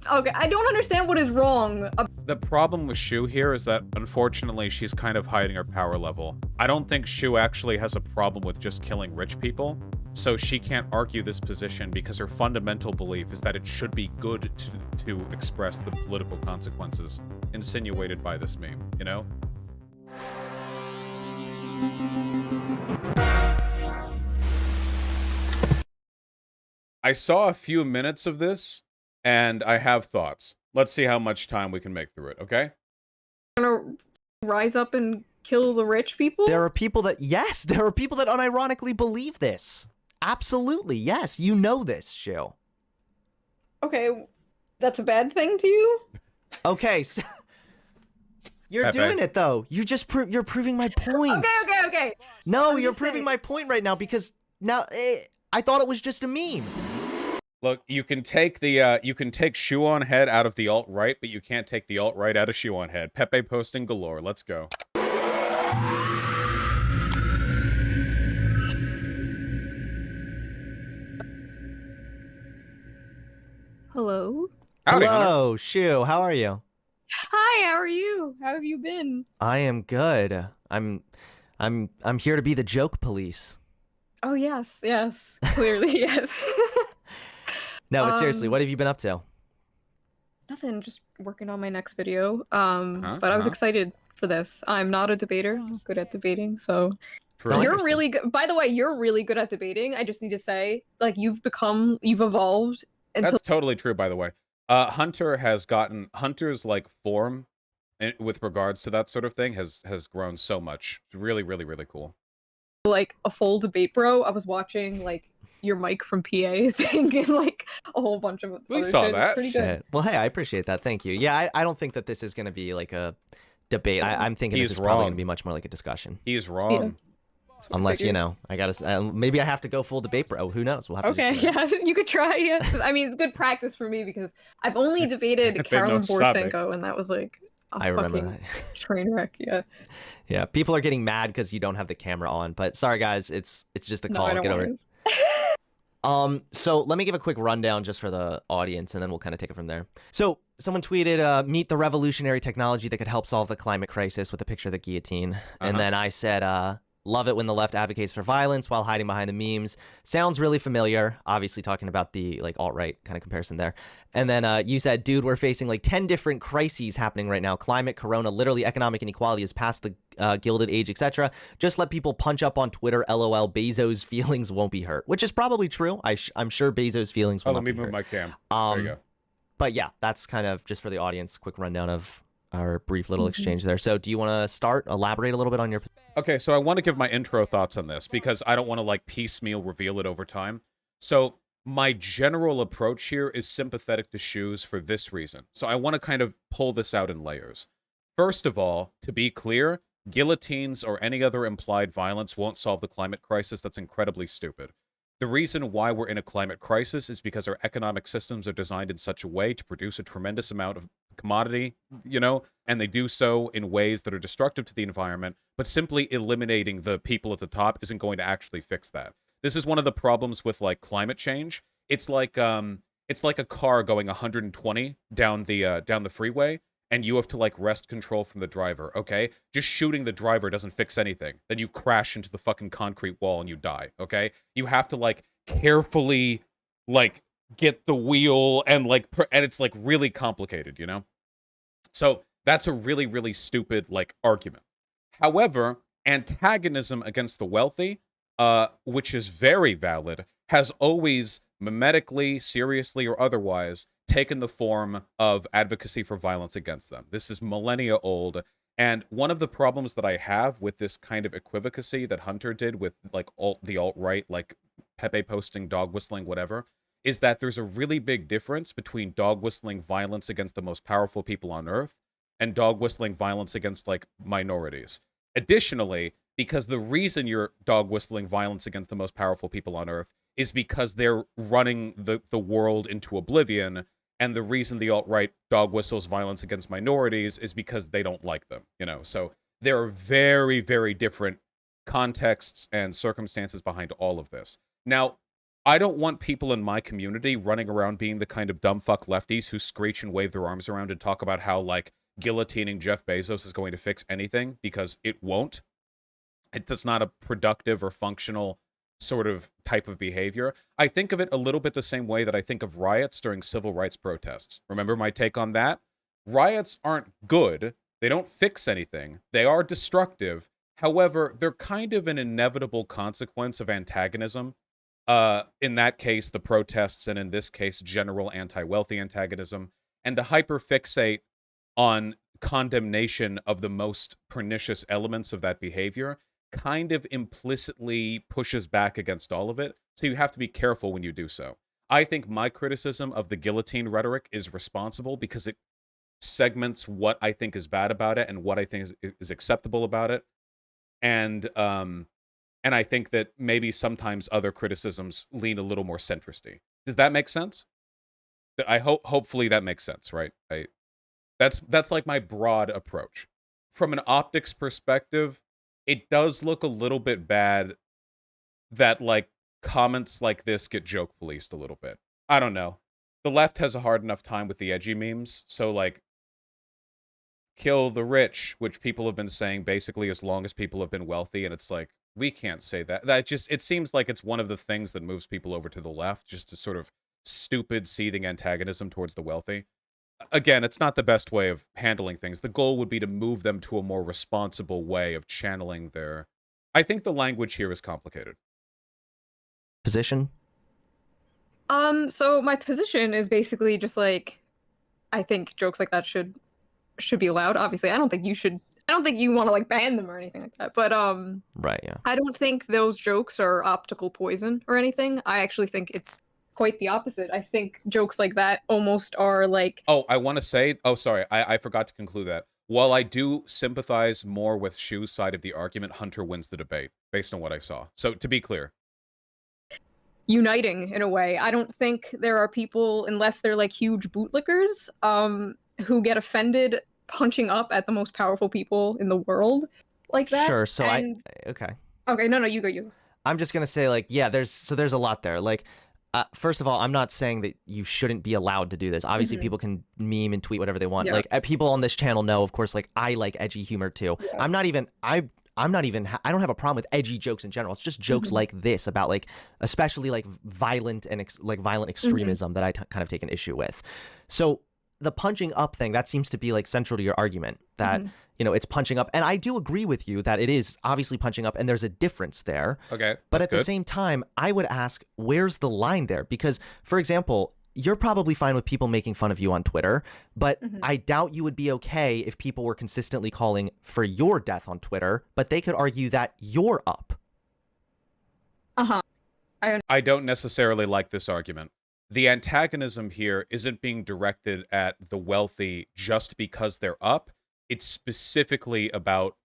Okay, I don't understand what is wrong. The problem with Shoe here is that, unfortunately, she's kind of hiding her power level. I don't think Shoe actually has a problem with just killing rich people, so she can't argue this position because her fundamental belief is that it should be good to express the political consequences insinuated by this meme, you know? I saw a few minutes of this, and I have thoughts. Let's see how much time we can make through it, okay? Gonna rise up and kill the rich people? There are people that, yes, there are people that unironically believe this. Absolutely, yes, you know this, Shoe. Okay, that's a bad thing to you? Okay, so you're doing it though. You're proving my point. Okay. No, you're proving my point right now because now I thought it was just a meme. Look, you can take the you can take Shoe0nhead out of the alt-right, but you can't take the alt-right out of Shoe0nhead. Pepe posting galore. Let's go. Hello? Howdy, Hello, Hunter. Shoe. How are you? Hi, how are you? How have you been? I am good. I'm here to be the joke police. Oh yes, clearly yes. No, but seriously, what have you been up to? Nothing, just working on my next video. But I was excited for this. I'm not a debater. I'm good at debating, so you're really good. By the way, you're really good at debating. I just need to say, like, you've evolved. That's totally true, by the way. Hunter's like form with regards to that sort of thing has grown so much. It's really, really, really cool. Like a full debate, bro. I was watching like your Mike from PA thing and like a whole bunch of we saw shit. that. Pretty good. Well, hey, I appreciate that. Thank you. Yeah, I don't think that this is going to be like a debate. I'm thinking this is probably going to be much more like a discussion. He's wrong. Yeah. Unless, you know, I gotta, maybe I have to go full debate, bro. Who knows? We'll have to yeah, you could try. Yeah. I mean, it's good practice for me because I've only debated Carolyn Borisenko, and that was like I remember that. Train wreck. Yeah. Yeah, people are getting mad because you don't have the camera on, but sorry guys, it's just a call. Get over it. So let me give a quick rundown just for the audience, and then we'll kind of take it from there. So someone tweeted, meet the revolutionary technology that could help solve the climate crisis with a picture of the guillotine. And then I said, love it when the left advocates for violence while hiding behind the memes. Sounds really familiar. Obviously talking about the like alt-right kind of comparison there. And then you said, dude, we're facing like 10 different crises happening right now. Climate, corona, literally economic inequality is past the Gilded Age, etc. Just let people punch up on Twitter, LOL, Bezos' feelings won't be hurt. Which is probably true. I'm sure Bezos' feelings will not be hurt. Let me move my cam. There you go. But yeah, that's kind of just for the audience, quick rundown of our brief little exchange there. So do you want to elaborate a little bit on your... Okay, so I want to give my intro thoughts on this because I don't want to like piecemeal reveal it over time. So my general approach here is sympathetic to Shoes for this reason. So I want to kind of pull this out in layers. First of all, to be clear, guillotines or any other implied violence won't solve the climate crisis. That's incredibly stupid. The reason why we're in a climate crisis is because our economic systems are designed in such a way to produce a tremendous amount of commodity, you know, and they do so in ways that are destructive to the environment, but simply eliminating the people at the top isn't going to actually fix that. This is one of the problems with like climate change. It's like a car going 120 down the freeway, and you have to like wrest control from the driver, okay? Just shooting the driver doesn't fix anything. Then you crash into the fucking concrete wall and you die, okay? You have to like carefully like get the wheel and like and it's like really complicated, you know? So that's a really, really stupid like argument. However, antagonism against the wealthy, which is very valid, has always mimetically, seriously, or otherwise taken the form of advocacy for violence against them. This is millennia old, and one of the problems that I have with this kind of equivocacy that Hunter did with like the alt-right, like Pepe posting, dog whistling, whatever, is that there's a really big difference between dog whistling violence against the most powerful people on Earth and dog whistling violence against like minorities. Additionally, because the reason you're dog whistling violence against the most powerful people on Earth is because they're running the world into oblivion, and the reason the alt-right dog whistles violence against minorities is because they don't like them, you know? So there are very, very different contexts and circumstances behind all of this. Now, I don't want people in my community running around being the kind of dumb fuck lefties who screech and wave their arms around and talk about how, like, guillotining Jeff Bezos is going to fix anything, because it won't. It's not a productive or functional sort of type of behavior. I think of it a little bit the same way that I think of riots during civil rights protests. Remember my take on that? Riots aren't good. They don't fix anything. They are destructive. However, they're kind of an inevitable consequence of antagonism. In that case, the protests, and in this case, general anti-wealthy antagonism, and to hyperfixate on condemnation of the most pernicious elements of that behavior kind of implicitly pushes back against all of it, so you have to be careful when you do so. I think my criticism of the guillotine rhetoric is responsible because it segments what I think is bad about it and what I think is acceptable about it. And I think that maybe sometimes other criticisms lean a little more centristy. Does that make sense? Hopefully that makes sense, right? That's like my broad approach. From an optics perspective, it does look a little bit bad that, like, comments like this get joke policed a little bit. I don't know. The left has a hard enough time with the edgy memes, so, like, kill the rich, which people have been saying basically as long as people have been wealthy, and it's like, we can't say that. It seems like it's one of the things that moves people over to the left, just a sort of stupid, seething antagonism towards the wealthy. Again, it's not the best way of handling things. The goal would be to move them to a more responsible way of channeling their... I think the language here is complicated. Position? So my position is basically just like, I think jokes like that should be allowed. Obviously, I don't think you want to, like, ban them or anything like that. But right, yeah. I don't think those jokes are optical poison or anything. I actually think it's quite the opposite. I think jokes like that almost are like... Oh, I want to say... Oh, sorry. I forgot to conclude that. While I do sympathize more with Shoe's side of the argument, Hunter wins the debate, based on what I saw. So, to be clear. Uniting, in a way. I don't think there are people, unless they're, like, huge bootlickers, who get offended punching up at the most powerful people in the world like that. Sure, so okay. Okay, no, you go. I'm just gonna say, like, yeah, there's a lot there. Like, first of all, I'm not saying that you shouldn't be allowed to do this. Obviously, people can meme and tweet whatever they want. Yeah. Like, people on this channel know, of course, like, I like edgy humor too. Yeah. I don't have a problem with edgy jokes in general. It's just jokes like this about, like, especially, like, violent extremism that I kind of take an issue with. So the punching up thing, that seems to be, like, central to your argument, that you know, it's punching up. And I do agree with you that it is obviously punching up, and there's a difference there. Okay. But at the same time, I would ask, where's the line there? Because, for example, you're probably fine with people making fun of you on Twitter, but I doubt you would be okay if people were consistently calling for your death on Twitter, but they could argue that you're up. I don't necessarily like this argument. The antagonism here isn't being directed at the wealthy just because they're up. It's specifically about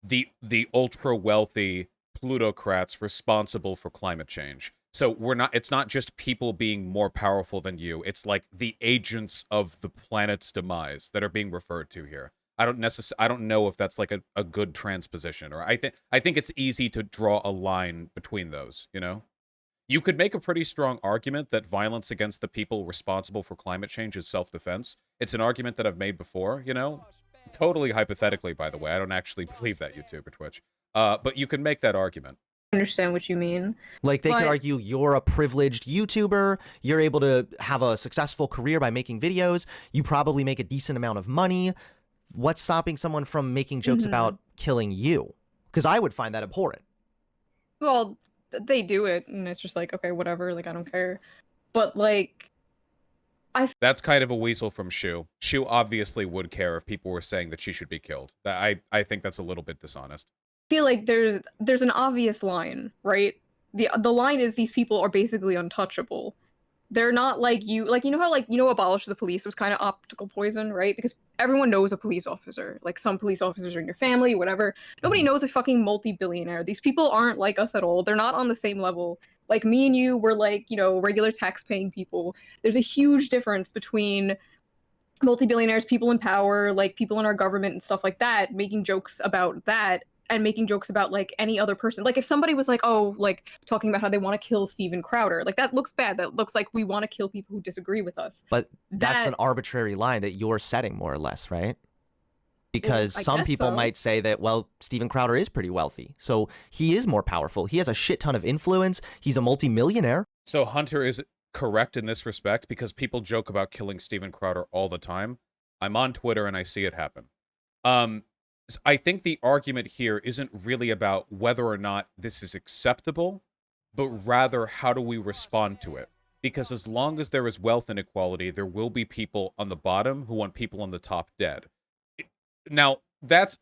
the ultra-wealthy plutocrats responsible for climate change. So it's not just people being more powerful than you. It's like the agents of the planet's demise that are being referred to here. I don't know if that's like a good transposition, or I think it's easy to draw a line between those, you know? You could make a pretty strong argument that violence against the people responsible for climate change is self-defense. It's an argument that I've made before, you know? Totally hypothetically, by the way. I don't actually believe that, YouTube or Twitch. But you can make that argument. I understand what you mean. Like, they could argue you're a privileged YouTuber, you're able to have a successful career by making videos, you probably make a decent amount of money. What's stopping someone from making jokes about killing you? Because I would find that abhorrent. Well, they do it, and it's just like, okay, whatever, like, I don't care. But, like, that's kind of a weasel from Shoe. Shoe obviously would care if people were saying that she should be killed. I think that's a little bit dishonest. I feel like there's an obvious line, right? The line is these people are basically untouchable. They're not like you know how, like, Abolish the Police was kind of optical poison, right? Because everyone knows a police officer. Like, some police officers are in your family, whatever. Nobody knows a fucking multi-billionaire. These people aren't like us at all. They're not on the same level. Like, me and you were, like, you know, regular tax-paying people. There's a huge difference between multi-billionaires, people in power, like, people in our government and stuff like that, making jokes about that, and making jokes about like any other person. Like if somebody was like, oh, like talking about how they want to kill Steven Crowder, like that looks bad. That looks like we want to kill people who disagree with us. But that's an arbitrary line that you're setting, more or less, right? Because some people might say that, well, Steven Crowder is pretty wealthy, so he is more powerful. He has a shit ton of influence. He's a multimillionaire. So Hunter is correct in this respect, because people joke about killing Steven Crowder all the time. I'm on Twitter and I see it happen. I think the argument here isn't really about whether or not this is acceptable, but rather how do we respond to it? Because as long as there is wealth inequality, there will be people on the bottom who want people on the top dead. Now,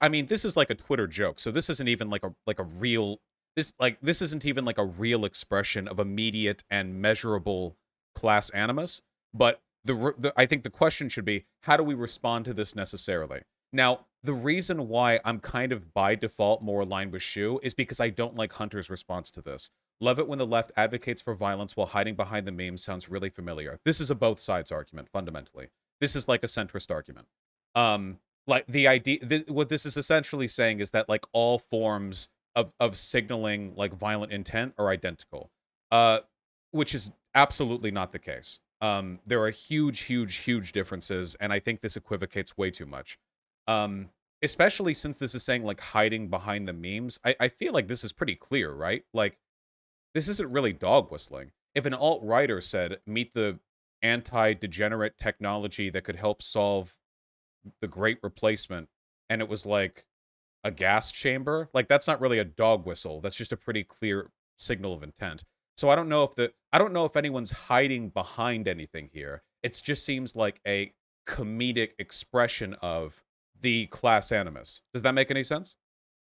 I mean, this is like a Twitter joke, so this isn't even like a real, this isn't even like a real expression of immediate and measurable class animus, but I think the question should be, how do we respond to this necessarily? Now, the reason why I'm kind of by default more aligned with Shoe is because I don't like Hunter's response to this. Love it when the left advocates for violence while hiding behind the memes sounds really familiar. This is a both sides argument, fundamentally. This is like a centrist argument. Like the idea, what this is essentially saying is that like all forms of signaling like violent intent are identical, which is absolutely not the case. There are huge differences, and I think this equivocates way too much. Especially since this is saying like hiding behind the memes. I feel like this is pretty clear, right? Like this isn't really dog whistling. If an alt-righter said, meet the anti-degenerate technology that could help solve the Great Replacement, and it was like a gas chamber, like that's not really a dog whistle. That's just a pretty clear signal of intent. So I don't know if anyone's hiding behind anything here. It just seems like a comedic expression of the class animus. Does that make any sense?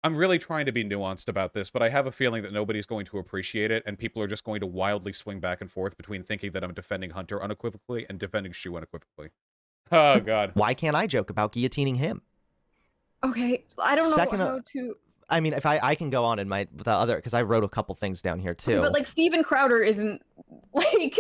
I'm really trying to be nuanced about this, but I have a feeling that nobody's going to appreciate it, and people are just going to wildly swing back and forth between thinking that I'm defending Hunter unequivocally and defending Shoe unequivocally. Oh, God. Why can't I joke about guillotining him? Okay, I don't know how to... I mean, if I can go on in the other, because I wrote a couple things down here, too. But, like, Steven Crowder isn't, like...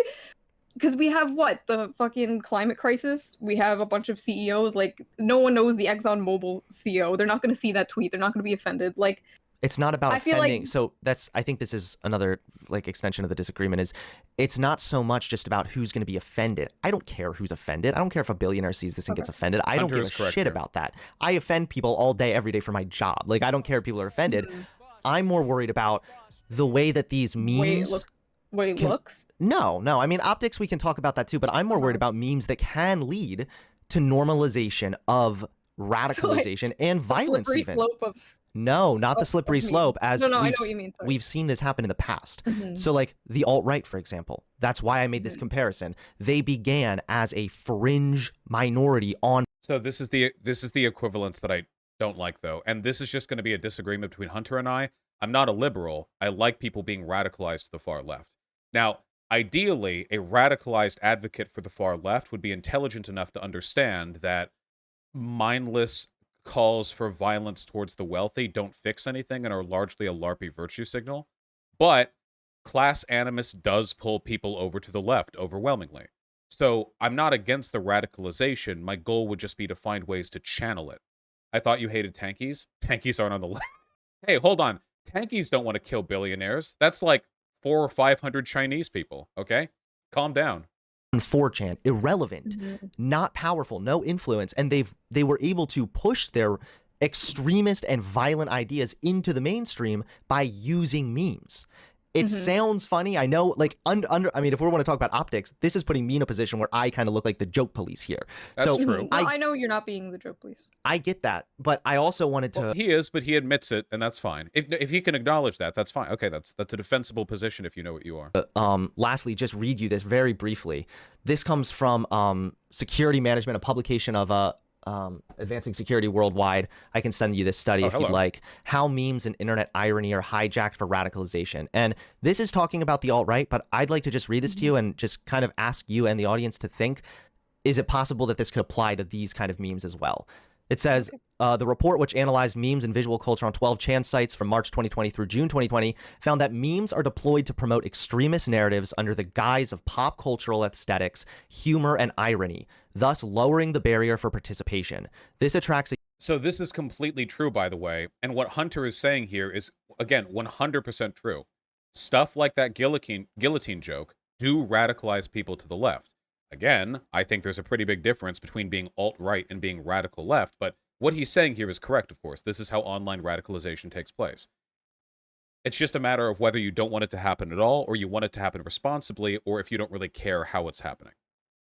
Because we have, what, the fucking climate crisis? We have a bunch of CEOs, like, no one knows the ExxonMobil CEO. They're not going to see that tweet. They're not going to be offended. Like... It's not about offending. Like... So I think this is another like extension of the disagreement is it's not so much just about who's going to be offended. I don't care who's offended. I don't care if a billionaire sees this and gets offended. I don't give a shit about that. I offend people all day, every day for my job. Like I don't care if people are offended. I'm more worried about the way that these memes... Way it looks? No. I mean, optics, we can talk about that too, but I'm more worried about memes that can lead to normalization of radicalization and violence even. Slope of... No, not the slippery slope, as I know what you mean. We've seen this happen in the past. So like the alt-right, for example, that's why I made this comparison. They began as a fringe minority on... So this is the equivalence that I don't like, though. And this is just going to be a disagreement between Hunter and I. I'm not a liberal. I like people being radicalized to the far left. Now, ideally, a radicalized advocate for the far left would be intelligent enough to understand that mindless calls for violence towards the wealthy don't fix anything and are largely a LARPy virtue signal. But class animus does pull people over to the left overwhelmingly. So I'm not against the radicalization. My goal would just be to find ways to channel it. I thought you hated tankies. Tankies aren't on the left. Hey, hold on. Tankies don't want to kill billionaires. That's like 400 or 500 Chinese people, okay? Calm down. 4chan, irrelevant, not powerful, no influence, and they were able to push their extremist and violent ideas into the mainstream by using memes. It sounds funny. I know, like, I mean, if we want to talk about optics, this is putting me in a position where I kind of look like the joke police here. That's true. I know you're not being the joke police. I get that, but I also wanted to... Well, he is, but he admits it, and that's fine. If he can acknowledge that, that's fine. Okay, that's a defensible position if you know what you are. Lastly, just read you this very briefly. This comes from Security Management, a publication of Advancing Security Worldwide. I can send you this study if you'd like. How memes and internet irony are hijacked for radicalization. And this is talking about the alt-right, but I'd like to just read this to you and just kind of ask you and the audience to think, is it possible that this could apply to these kind of memes as well? It says, the report, which analyzed memes and visual culture on 12 Chan sites from March 2020 through June 2020, found that memes are deployed to promote extremist narratives under the guise of pop cultural aesthetics, humor, and irony, thus lowering the barrier for participation. This attracts a So this is completely true, by the way. And what Hunter is saying here is, again, 100% true. Stuff like that guillotine joke do radicalize people to the left. Again, I think there's a pretty big difference between being alt-right and being radical left, but what he's saying here is correct, of course. This is how online radicalization takes place. It's just a matter of whether you don't want it to happen at all, or you want it to happen responsibly, or if you don't really care how it's happening.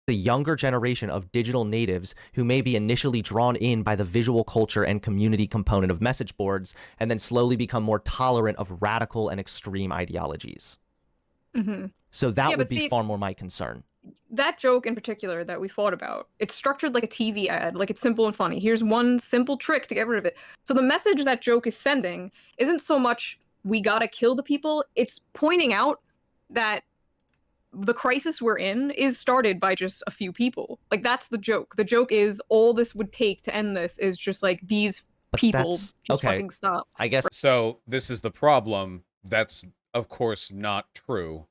The younger generation of digital natives who may be initially drawn in by the visual culture and community component of message boards, and then slowly become more tolerant of radical and extreme ideologies. So that would be far more my concern. That joke in particular that we fought about, it's structured like a TV ad, like it's simple and funny. Here's one simple trick to get rid of it. So the message that joke is sending isn't so much we gotta kill the people, it's pointing out that the crisis we're in is started by just a few people. Like, that's the joke. The joke is all this would take to end this is just like these people just fucking stop. I guess. So this is the problem. That's, of course, not true.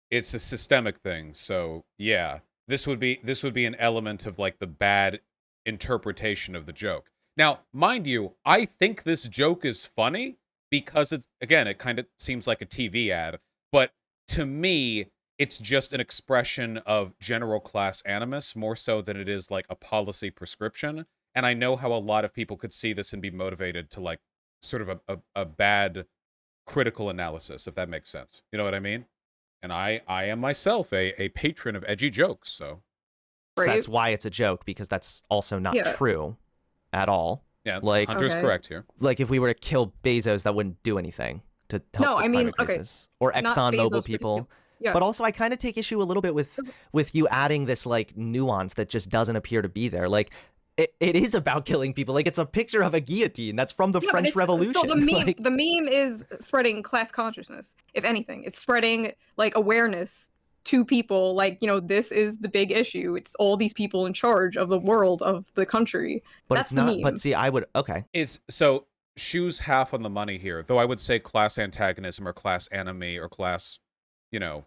It's a systemic thing. So yeah, this would be an element of like the bad interpretation of the joke. Now, mind you, I think this joke is funny because it's, again, it kind of seems like a TV ad, but to me, it's just an expression of general class animus more so than it is like a policy prescription. And I know how a lot of people could see this and be motivated to like sort of a bad critical analysis, if that makes sense. You know what I mean? And I am myself a patron of edgy jokes, so. That's why it's a joke, because that's also not true at all. Yeah, like, Hunter's correct here. Like, if we were to kill Bezos, that wouldn't do anything to help the climate crisis. Or ExxonMobil people. Yeah. But also, I kind of take issue a little bit with you adding this, like, nuance that just doesn't appear to be there. Like, it is about killing people. Like, it's a picture of a guillotine. That's from the French Revolution. So the meme is spreading class consciousness, if anything. It's spreading, like, awareness to people. Like, you know, this is the big issue. It's all these people in charge of the world, of the country. But that's it's not, the meme. But see, I would, okay. It's, so, Shoe's half on the money here. Though I would say class antagonism or class enemy or class, you know,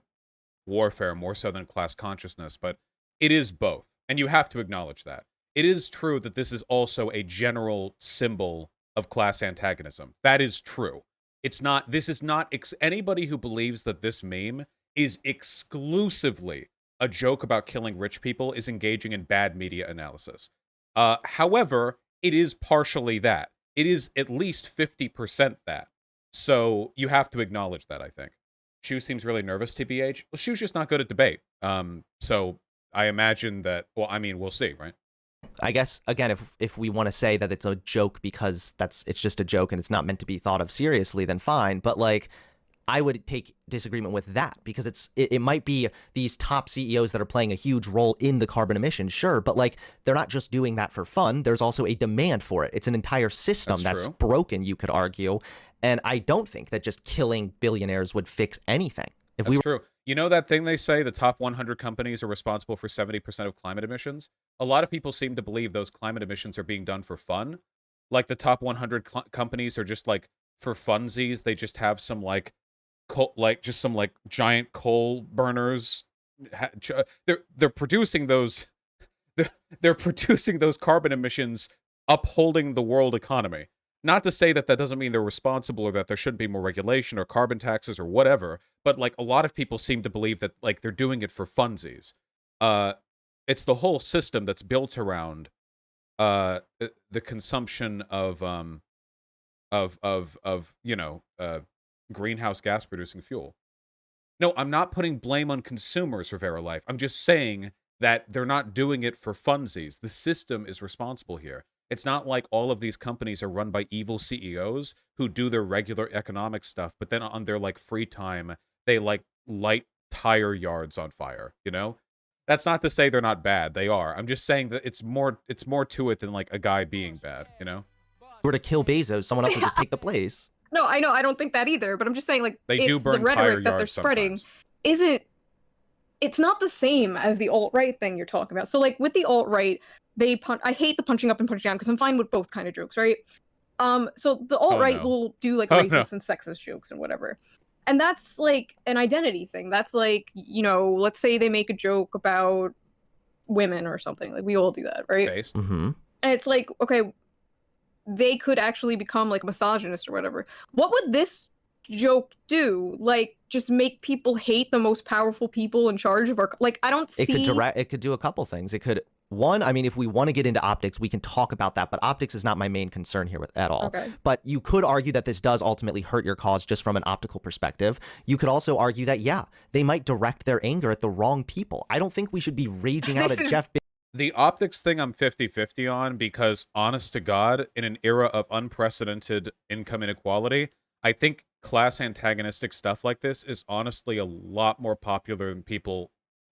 warfare more so than class consciousness, but it is both, and you have to acknowledge that. It is true that this is also a general symbol of class antagonism. That is true. It's not, this is not, anybody who believes that this meme is exclusively a joke about killing rich people is engaging in bad media analysis. However, it is partially that. It is at least 50% that. So you have to acknowledge that, I think. Shoe seems really nervous, TBH. Well, Shoe's just not good at debate. So I imagine that, well, I mean, we'll see, right? I guess, again, if we want to say that it's a joke because it's just a joke and it's not meant to be thought of seriously, then fine. But, like, I would take disagreement with that because it might be these top CEOs that are playing a huge role in the carbon emissions, sure, but, like, they're not just doing that for fun. There's also a demand for it. It's an entire system that's broken, you could argue. And I don't think that just killing billionaires would fix anything. That's true. You know that thing they say, the top 100 companies are responsible for 70% of climate emissions? A lot of people seem to believe those climate emissions are being done for fun. Like, the top 100 companies are just, like, for funsies. They just have some, like, giant coal burners. They're producing those... They're producing those carbon emissions, upholding the world economy. Not to say that that doesn't mean they're responsible or that there shouldn't be more regulation or carbon taxes or whatever, but, like, a lot of people seem to believe that, like, they're doing it for funsies. It's the whole system that's built around the consumption of you know, greenhouse gas producing fuel. No, I'm not putting blame on consumers for Verilife. I'm just saying that they're not doing it for funsies. The system is responsible here. It's not like all of these companies are run by evil CEOs who do their regular economic stuff, but then on their, like, free time, they, like, light tire yards on fire, you know? That's not to say they're not bad. They are. I'm just saying that it's more to it than, like, a guy being bad, you know? If we were to kill Bezos, someone else would just take the place. No, I know. I don't think that either, but I'm just saying, like, they do burn the rhetoric that they're spreading it's not the same as the alt-right thing you're talking about. So, like, with the alt-right, I hate the punching up and punching down because I'm fine with both kind of jokes, right? So the alt-right will do, like, racist and sexist jokes and whatever. And that's, like, an identity thing. That's, like, you know, let's say they make a joke about women or something. Like, we all do that, right? Mm-hmm. And it's like, okay, they could actually become like misogynist or whatever. What would this joke do? Like, just make people hate the most powerful people in charge of our, like, I don't see. It could do a couple things. It could, one, I mean, if we want to get into optics, we can talk about that, but optics is not my main concern here at all. Okay. But you could argue that this does ultimately hurt your cause just from an optical perspective. You could also argue that, yeah, they might direct their anger at the wrong people. I don't think we should be raging out at Jeff. The optics thing I'm 50-50 on, because honest to God, in an era of unprecedented income inequality, I think class antagonistic stuff like this is honestly a lot more popular than people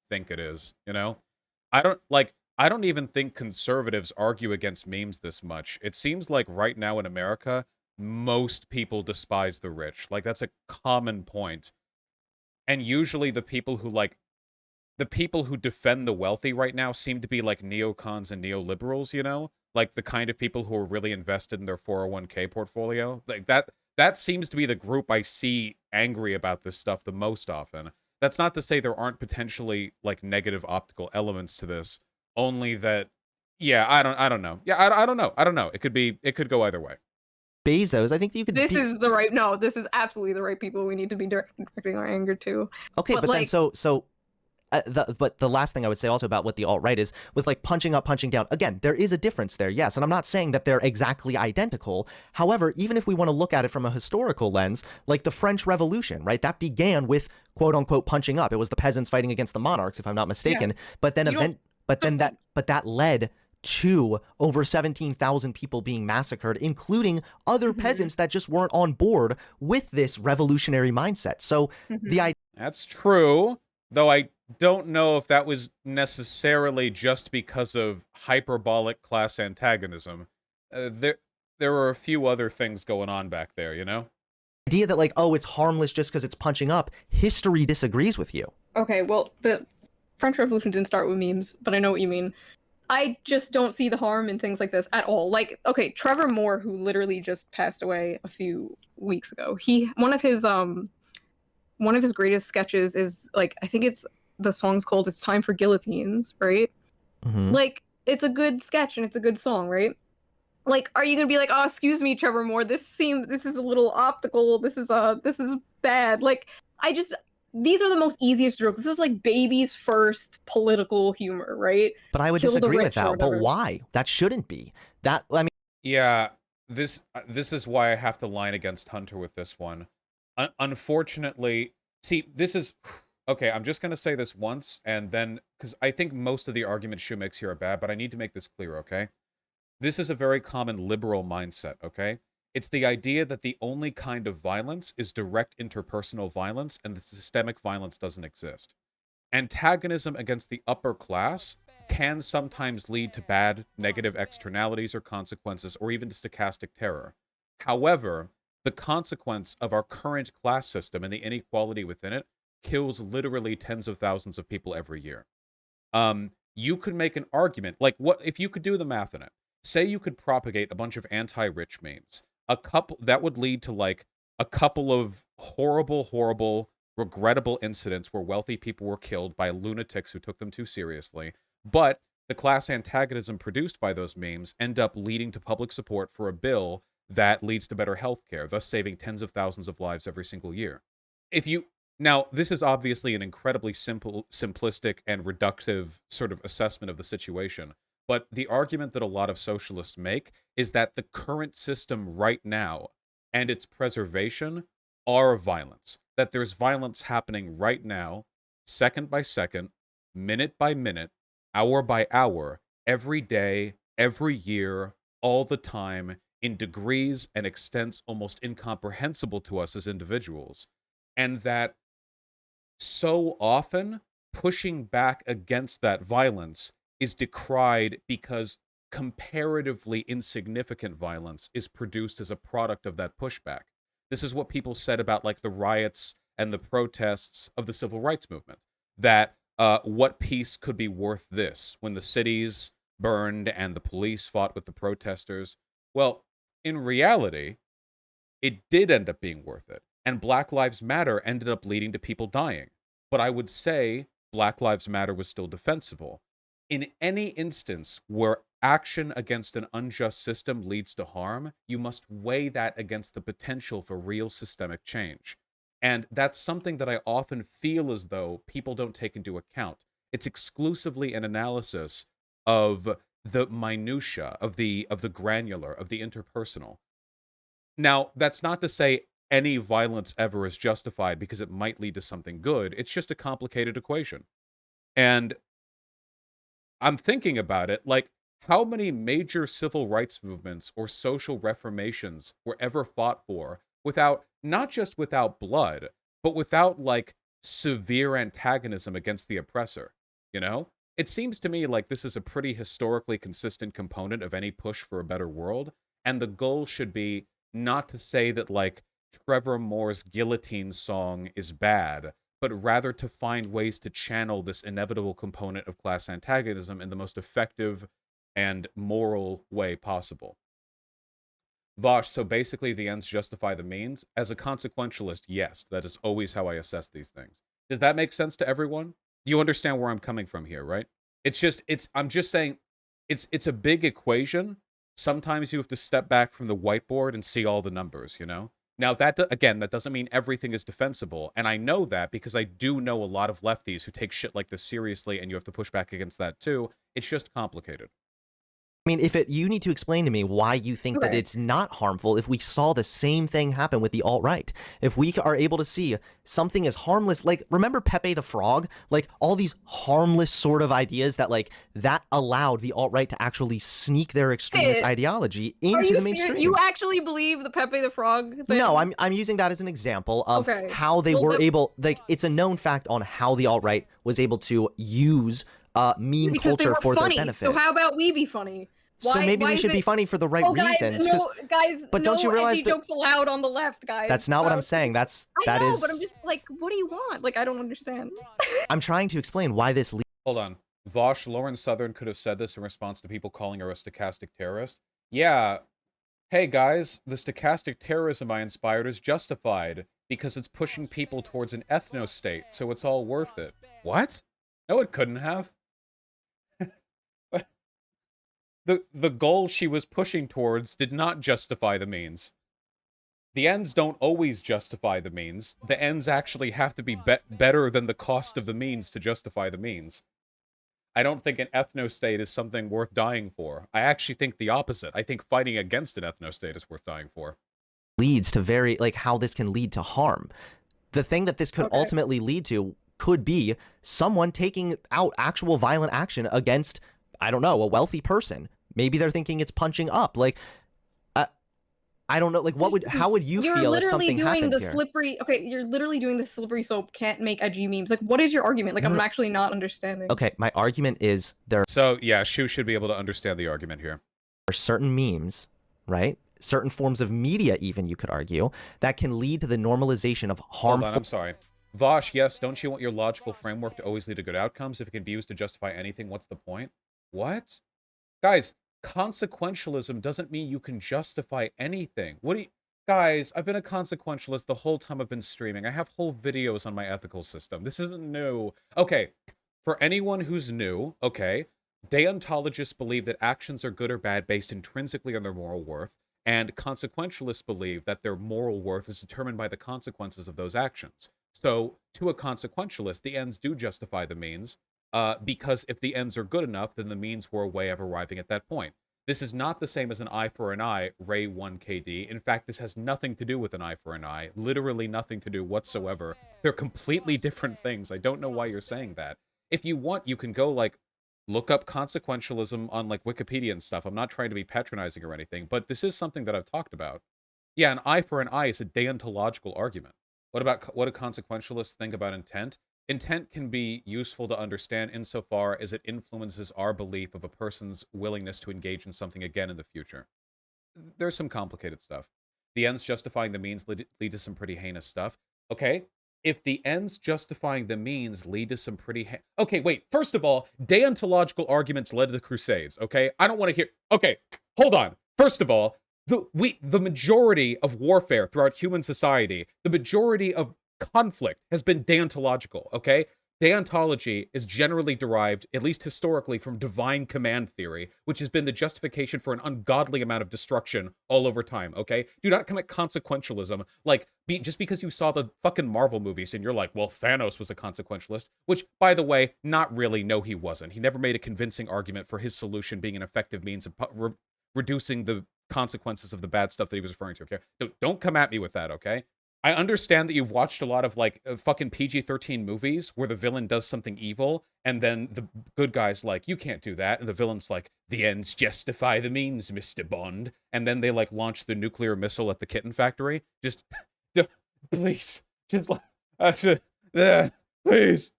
think it is, you know? I don't even think conservatives argue against memes this much. It seems like right now in America, most people despise the rich. Like, that's a common point. And usually the people who defend the wealthy right now seem to be like neocons and neoliberals, you know? Like the kind of people who are really invested in their 401k portfolio. Like that seems to be the group I see angry about this stuff the most often. That's not to say there aren't potentially like negative optical elements to this, only that, yeah, I don't know. Yeah, I don't know. It could go either way. Bezos, I think you could. This is absolutely the right people we need to be directing our anger to. Okay, but like, then but the last thing I would say also about what the alt-right is, with like punching up, punching down, again, there is a difference there, yes, and I'm not saying that they're exactly identical. However, even if we want to look at it from a historical lens, like the French Revolution, right, that began with quote-unquote punching up. It was the peasants fighting against the monarchs, if I'm not mistaken, but then that led to over 17,000 people being massacred, including other peasants that just weren't on board with this revolutionary mindset. So the idea— That's true, though I don't know if that was necessarily just because of hyperbolic class antagonism. There were a few other things going on back there, you know? The idea that, like, oh, it's harmless just because it's punching up, history disagrees with you. Okay, well, the French Revolution didn't start with memes, but I know what you mean. I just don't see the harm in things like this at all. Like, okay, Trevor Moore, who literally just passed away a few weeks ago, one of his greatest sketches is, like, I think the song's called "It's Time for Guillotines," right? Like, it's a good sketch and it's a good song, right? Like, are you gonna be like, oh, excuse me, Trevor Moore, this is a little optical, this is bad? Like, these are the most easiest jokes. This is like baby's first political humor, right? But I would disagree with that. But why? That shouldn't be. That, I mean, yeah, this is why I have to line against Hunter with this one. Unfortunately, see, this is okay. I'm just gonna say this once, and then, because I think most of the arguments Shoe makes here are bad, but I need to make this clear, okay? This is a very common liberal mindset, okay? It's the idea that the only kind of violence is direct interpersonal violence, and the systemic violence doesn't exist. Antagonism against the upper class can sometimes lead to bad, negative externalities or consequences, or even stochastic terror. However, the consequence of our current class system and the inequality within it kills literally tens of thousands of people every year. You could make an argument, like, what if you could do the math in it? Say you could propagate a bunch of anti-rich memes. That would lead to, like, a couple of horrible, regrettable incidents where wealthy people were killed by lunatics who took them too seriously. But the class antagonism produced by those memes end up leading to public support for a bill that leads to better healthcare, thus saving tens of thousands of lives every single year. Now, this is obviously an incredibly simplistic and reductive sort of assessment of the situation. But the argument that a lot of socialists make is that the current system right now and its preservation are violence. That there's violence happening right now, second by second, minute by minute, hour by hour, every day, every year, all the time, in degrees and extents almost incomprehensible to us as individuals. And that so often pushing back against that violence is decried because comparatively insignificant violence is produced as a product of that pushback. This is what people said about, like, the riots and the protests of the civil rights movement, that what peace could be worth this when the cities burned and the police fought with the protesters. Well, in reality, it did end up being worth it, and Black Lives Matter ended up leading to people dying. But I would say Black Lives Matter was still defensible. In any instance where action against an unjust system leads to harm, you must weigh that against the potential for real systemic change. And that's something that I often feel as though people don't take into account. It's exclusively an analysis of the minutia, of the granular, of the interpersonal. Now, that's not to say any violence ever is justified because it might lead to something good. It's just a complicated equation. And I'm thinking about it, like, how many major civil rights movements or social reformations were ever fought for without, not just without blood, but without, like, severe antagonism against the oppressor, you know? It seems to me like this is a pretty historically consistent component of any push for a better world, and the goal should be not to say that, like, Trevor Moore's Guillotine song is bad, but rather to find ways to channel this inevitable component of class antagonism in the most effective and moral way possible. Vaush, so basically the ends justify the means? As a consequentialist, yes, that is always how I assess these things. Does that make sense to everyone? You understand where I'm coming from here, right? I'm just saying, it's a big equation. Sometimes you have to step back from the whiteboard and see all the numbers, you know? Now, again, that doesn't mean everything is defensible, and I know that because I do know a lot of lefties who take shit like this seriously, and you have to push back against that too. It's just complicated. I mean, you need to explain to me why you think that it's not harmful if we saw the same thing happen with the alt-right. If we are able to see something as harmless, like, remember Pepe the Frog? Like, all these harmless sort of ideas that, like, that allowed the alt-right to actually sneak their extremist ideology into the mainstream. You actually believe the Pepe the Frog thing? No, I'm using that as an example of how they were able, like, it's a known fact on how the alt-right was able to use meme culture for their benefit. So how about we be funny? So maybe we should be funny for the right reasons. But don't you realize that jokes allowed on the left, guys? That's not what I'm saying. That is. But I'm just like, what do you want? Like, I don't understand. I'm trying to explain why this. Hold on, Vaush. Lauren Southern could have said this in response to people calling her a stochastic terrorist. Yeah. Hey guys, the stochastic terrorism I inspired is justified because it's pushing people towards an ethno-state, so it's all worth it. What? No, it couldn't have. The goal she was pushing towards did not justify the means. The ends don't always justify the means. The ends actually have to be better than the cost of the means to justify the means. I don't think an ethno-state is something worth dying for. I actually think the opposite. I think fighting against an ethno-state is worth dying for. Leads to how this can lead to harm. The thing that this could ultimately lead to could be someone taking out actual violent action against, I don't know, a wealthy person. Maybe they're thinking it's punching up. Like, I don't know. Like, how would you feel if something happened here? You're literally doing the slippery slope, can't make edgy memes. Like, what is your argument? Like, I'm actually not understanding. Okay, my argument is So, yeah, Shoe should be able to understand the argument here. There are certain memes, right? Certain forms of media, even, you could argue, that can lead to the normalization of harmful... Hold on, I'm sorry. Vaush, yes, don't you want your logical framework to always lead to good outcomes? If it can be used to justify anything, what's the point? What? Guys, consequentialism doesn't mean you can justify anything. Guys, I've been a consequentialist the whole time I've been streaming. I have whole videos on my ethical system. This isn't new. Okay, for anyone who's new, deontologists believe that actions are good or bad based intrinsically on their moral worth, and consequentialists believe that their moral worth is determined by the consequences of those actions. So, to a consequentialist, the ends do justify the means, because if the ends are good enough, then the means were a way of arriving at that point. This is not the same as an eye for an eye, Ray 1KD. In fact, this has nothing to do with an eye for an eye. Literally nothing to do whatsoever. They're completely different things. I don't know why you're saying that. If you want, you can go, like, look up consequentialism on, like, Wikipedia and stuff. I'm not trying to be patronizing or anything, but this is something that I've talked about. Yeah, an eye for an eye is a deontological argument. What do consequentialists think about intent? Intent can be useful to understand insofar as it influences our belief of a person's willingness to engage in something again in the future. There's some complicated stuff. The ends justifying the means lead to some pretty heinous stuff. Okay, if the ends justifying the means lead to some pretty... Okay, wait, first of all, deontological arguments led to the Crusades, okay? I don't want to hear... Okay, hold on. First of all, the majority of warfare throughout human society, the majority of conflict has been deontological, okay? Deontology is generally derived, at least historically, from divine command theory, which has been the justification for an ungodly amount of destruction all over time, okay? Do not commit consequentialism. Like, just because you saw the fucking Marvel movies and you're like, well, Thanos was a consequentialist, which, by the way, not really. No, he wasn't. He never made a convincing argument for his solution being an effective means of reducing the consequences of the bad stuff that he was referring to, okay? Don't come at me with that, okay? I understand that you've watched a lot of, like, fucking PG-13 movies where the villain does something evil, and then the good guy's like, you can't do that, and the villain's like, the ends justify the means, Mr. Bond, and then they, like, launch the nuclear missile at the kitten factory. Just, please, just, please.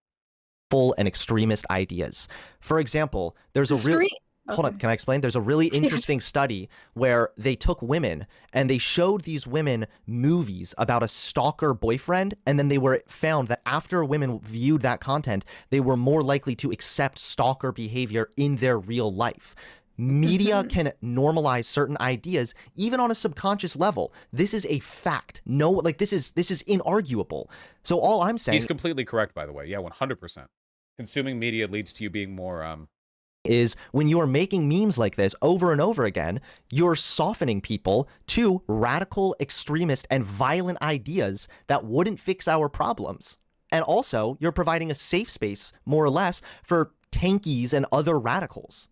Full and extremist ideas. For example, there's a real... Hold on, can I explain? There's a really interesting study where they took women and they showed these women movies about a stalker boyfriend, and then they were found that after women viewed that content, they were more likely to accept stalker behavior in their real life. Media can normalize certain ideas even on a subconscious level. This is a fact. No, like this is inarguable. So all I'm saying... He's completely correct, by the way. Yeah, 100%. Consuming media leads to you being more is when you are making memes like this over and over again, you're softening people to radical, extremist, and violent ideas that wouldn't fix our problems. And also, you're providing a safe space, more or less, for tankies and other radicals.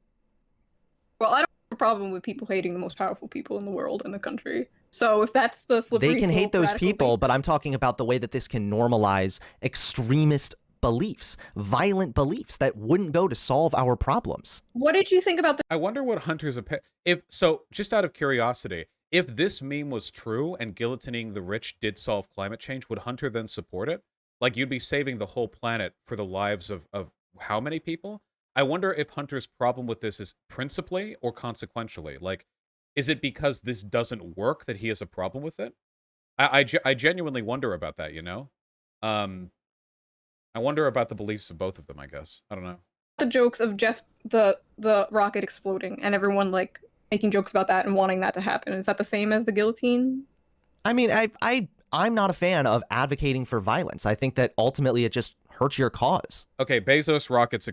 Well, I don't have a problem with people hating the most powerful people in the world and the country. So if that's the slippery They can hate those people, thing, but I'm talking about the way that this can normalize extremist beliefs, violent beliefs that wouldn't go to solve our problems. What did you think about the... I wonder what Hunter's opinion... So, just out of curiosity, if this meme was true and guillotining the rich did solve climate change, would Hunter then support it? Like, you'd be saving the whole planet for the lives of how many people? I wonder if Hunter's problem with this is principally or consequentially. Like, is it because this doesn't work that he has a problem with it? I genuinely wonder about that, you know? I wonder about the beliefs of both of them, I guess. I don't know. The jokes of Jeff, the rocket exploding, and everyone, like, making jokes about that and wanting that to happen. Is that the same as the guillotine? I mean, I'm not a fan of advocating for violence. I think that ultimately it just hurts your cause. Okay, Bezos rockets...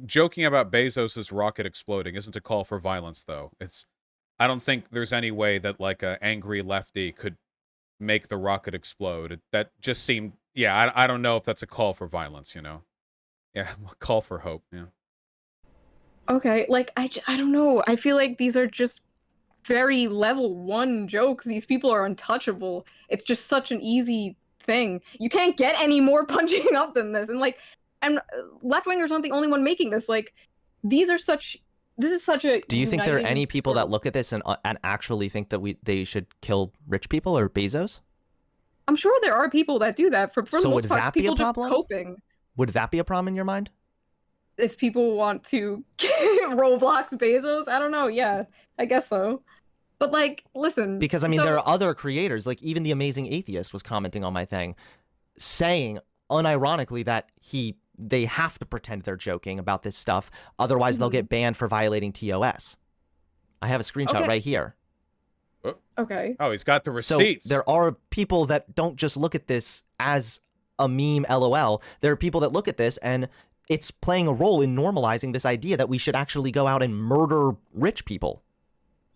Joking about Bezos's rocket exploding isn't a call for violence, though. I don't think there's any way that, like, an angry lefty could make the rocket explode. That just seemed... Yeah, I don't know if that's a call for violence, you know? Yeah, a call for hope, yeah. Okay, like, I don't know. I feel like these are just very level 1 jokes. These people are untouchable. It's just such an easy thing. You can't get any more punching up than this. And, like, left-wingers aren't the only one making this. Like, this is such a... Do you think there are any people that look at this and actually think that they should kill rich people or Bezos? I'm sure there are people that do that. For so the would most part, that be a people problem? just coping. Would that be a problem in your mind? If people want to Roblox Bezos, I don't know. Yeah, I guess so. But, like, listen. Because, I mean, there are other creators, like even The Amazing Atheist was commenting on my thing, saying unironically that they have to pretend they're joking about this stuff, otherwise they'll get banned for violating TOS. I have a screenshot right here. Okay. Oh, he's got the receipts. So there are people that don't just look at this as a meme, LOL. There are people that look at this and it's playing a role in normalizing this idea that we should actually go out and murder rich people.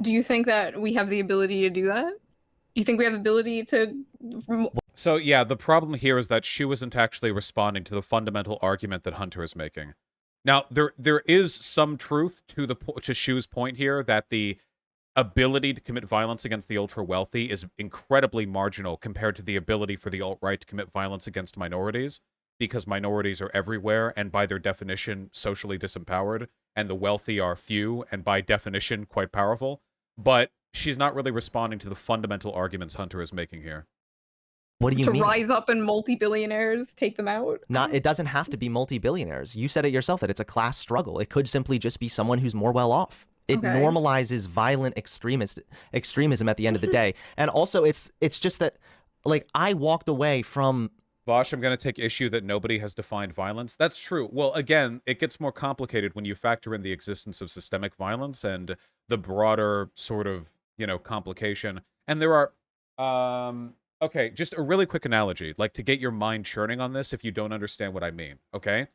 Do you think that we have the ability to do that? Do you think we have the ability to... So, yeah, the problem here is that Shoe isn't actually responding to the fundamental argument that Hunter is making. Now, there is some truth to Shoe's point here that the ability to commit violence against the ultra-wealthy is incredibly marginal compared to the ability for the alt-right to commit violence against minorities, because minorities are everywhere and by their definition socially disempowered, and the wealthy are few and by definition quite powerful. But she's not really responding to the fundamental arguments Hunter is making here. What do you mean? To rise up and multi-billionaires take them out? It doesn't have to be multi-billionaires. You said it yourself that it's a class struggle. It could simply just be someone who's more well off. It normalizes violent extremism at the end of the day. And also, it's just that, like, I walked away from... Vaush, I'm going to take issue that nobody has defined violence. That's true. Well, again, it gets more complicated when you factor in the existence of systemic violence and the broader sort of, complication. And there are... Okay, just a really quick analogy, like to get your mind churning on this if you don't understand what I mean, okay?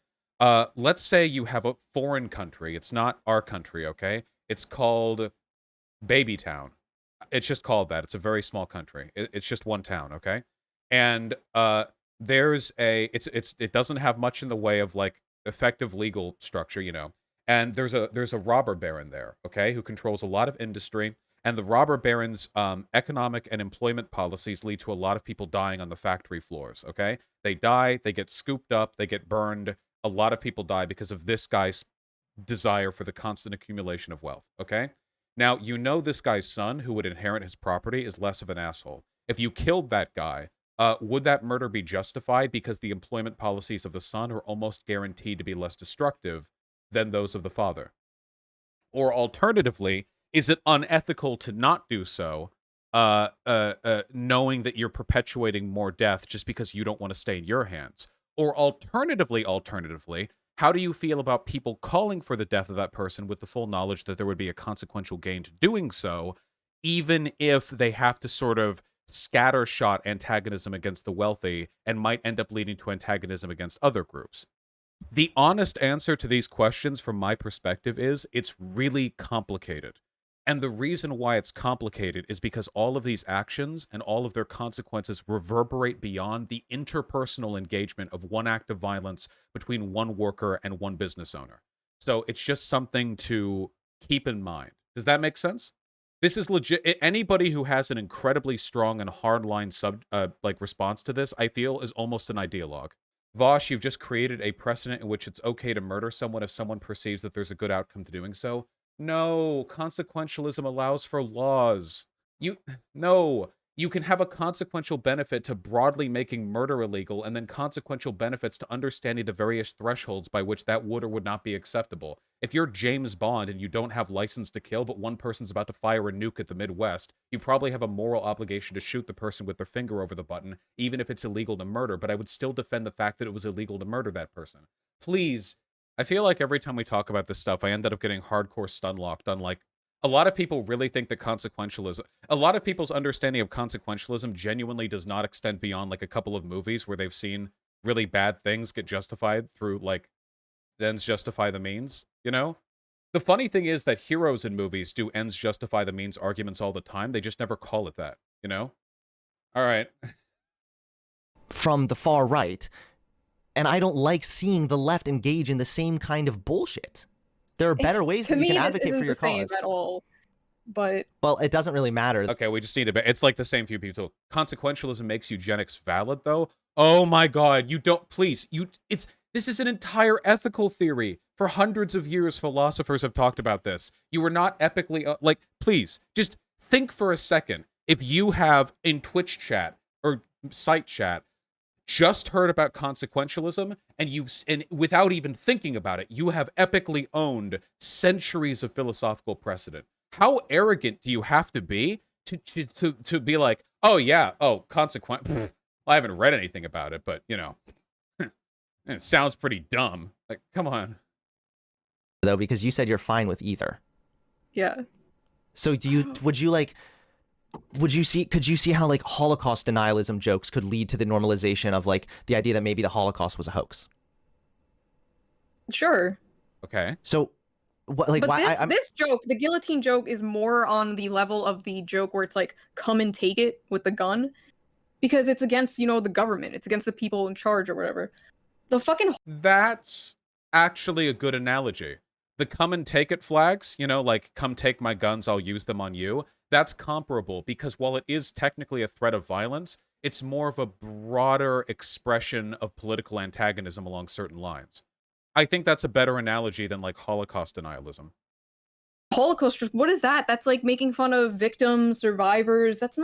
Let's say you have a foreign country. It's not our country, okay? It's called Babytown. It's just called that. It's a very small country. It's just one town, okay? And there's it doesn't have much in the way of like effective legal structure, you know. And there's a robber baron there, okay, who controls a lot of industry. And the robber baron's economic and employment policies lead to a lot of people dying on the factory floors, okay? They die, they get scooped up, they get burned. A lot of people die because of this guy's desire for the constant accumulation of wealth, okay? Now, you know this guy's son, who would inherit his property, is less of an asshole. If you killed that guy, would that murder be justified because the employment policies of the son are almost guaranteed to be less destructive than those of the father? Or alternatively, is it unethical to not do so, knowing that you're perpetuating more death just because you don't want to stay in your hands? Or alternatively, how do you feel about people calling for the death of that person with the full knowledge that there would be a consequential gain to doing so, even if they have to sort of scattershot antagonism against the wealthy and might end up leading to antagonism against other groups? The honest answer to these questions from my perspective is it's really complicated. And the reason why it's complicated is because all of these actions and all of their consequences reverberate beyond the interpersonal engagement of one act of violence between one worker and one business owner. So it's just something to keep in mind. Does that make sense? This is legit. Anybody who has an incredibly strong and hardline response to this, I feel, is almost an ideologue. Vaush, you've just created a precedent in which it's okay to murder someone if someone perceives that there's a good outcome to doing so. No, consequentialism allows for laws. No, you can have a consequential benefit to broadly making murder illegal and then consequential benefits to understanding the various thresholds by which that would or would not be acceptable. If you're James Bond and you don't have license to kill, but one person's about to fire a nuke at the Midwest, you probably have a moral obligation to shoot the person with their finger over the button, even if it's illegal to murder, but I would still defend the fact that it was illegal to murder that person. Please. I feel like every time we talk about this stuff, I ended up getting hardcore stun-locked on, like, a lot of people really think that a lot of people's understanding of consequentialism genuinely does not extend beyond, like, a couple of movies where they've seen really bad things get justified through, like, ends justify the means, you know? The funny thing is that heroes in movies do ends justify the means arguments all the time. They just never call it that, you know? All right. From the far right. And I don't like seeing the left engage in the same kind of bullshit. There are better ways that you can advocate for your cause. At all, but well, it doesn't really matter. Okay, we just need a bit. It's like the same few people. Consequentialism makes eugenics valid, though. Oh my God! You don't. Please, this is an entire ethical theory. For hundreds of years, philosophers have talked about this. You are not epically like. Please, just think for a second. If you have in Twitch chat or site chat just heard about consequentialism, and without even thinking about it, you have epically owned centuries of philosophical precedent. How arrogant do you have to be to be like, oh yeah, oh, well, I haven't read anything about it, but you know, it sounds pretty dumb. Like, come on. Though, because you said you're fine with either. Yeah. So could you see how like Holocaust denialism jokes could lead to the normalization of like the idea that maybe the Holocaust was a hoax? Sure. Okay. So like but why this joke, the guillotine joke, is more on the level of the joke where it's like, come and take it with the gun, because it's against, you know, the government. It's against the people in charge or whatever. That's actually a good analogy. The come and take it flags, you know, like come take my guns, I'll use them on you. That's comparable because while it is technically a threat of violence, it's more of a broader expression of political antagonism along certain lines. I think that's a better analogy than like Holocaust denialism. Holocaust, what is that? That's like making fun of victims, survivors. That's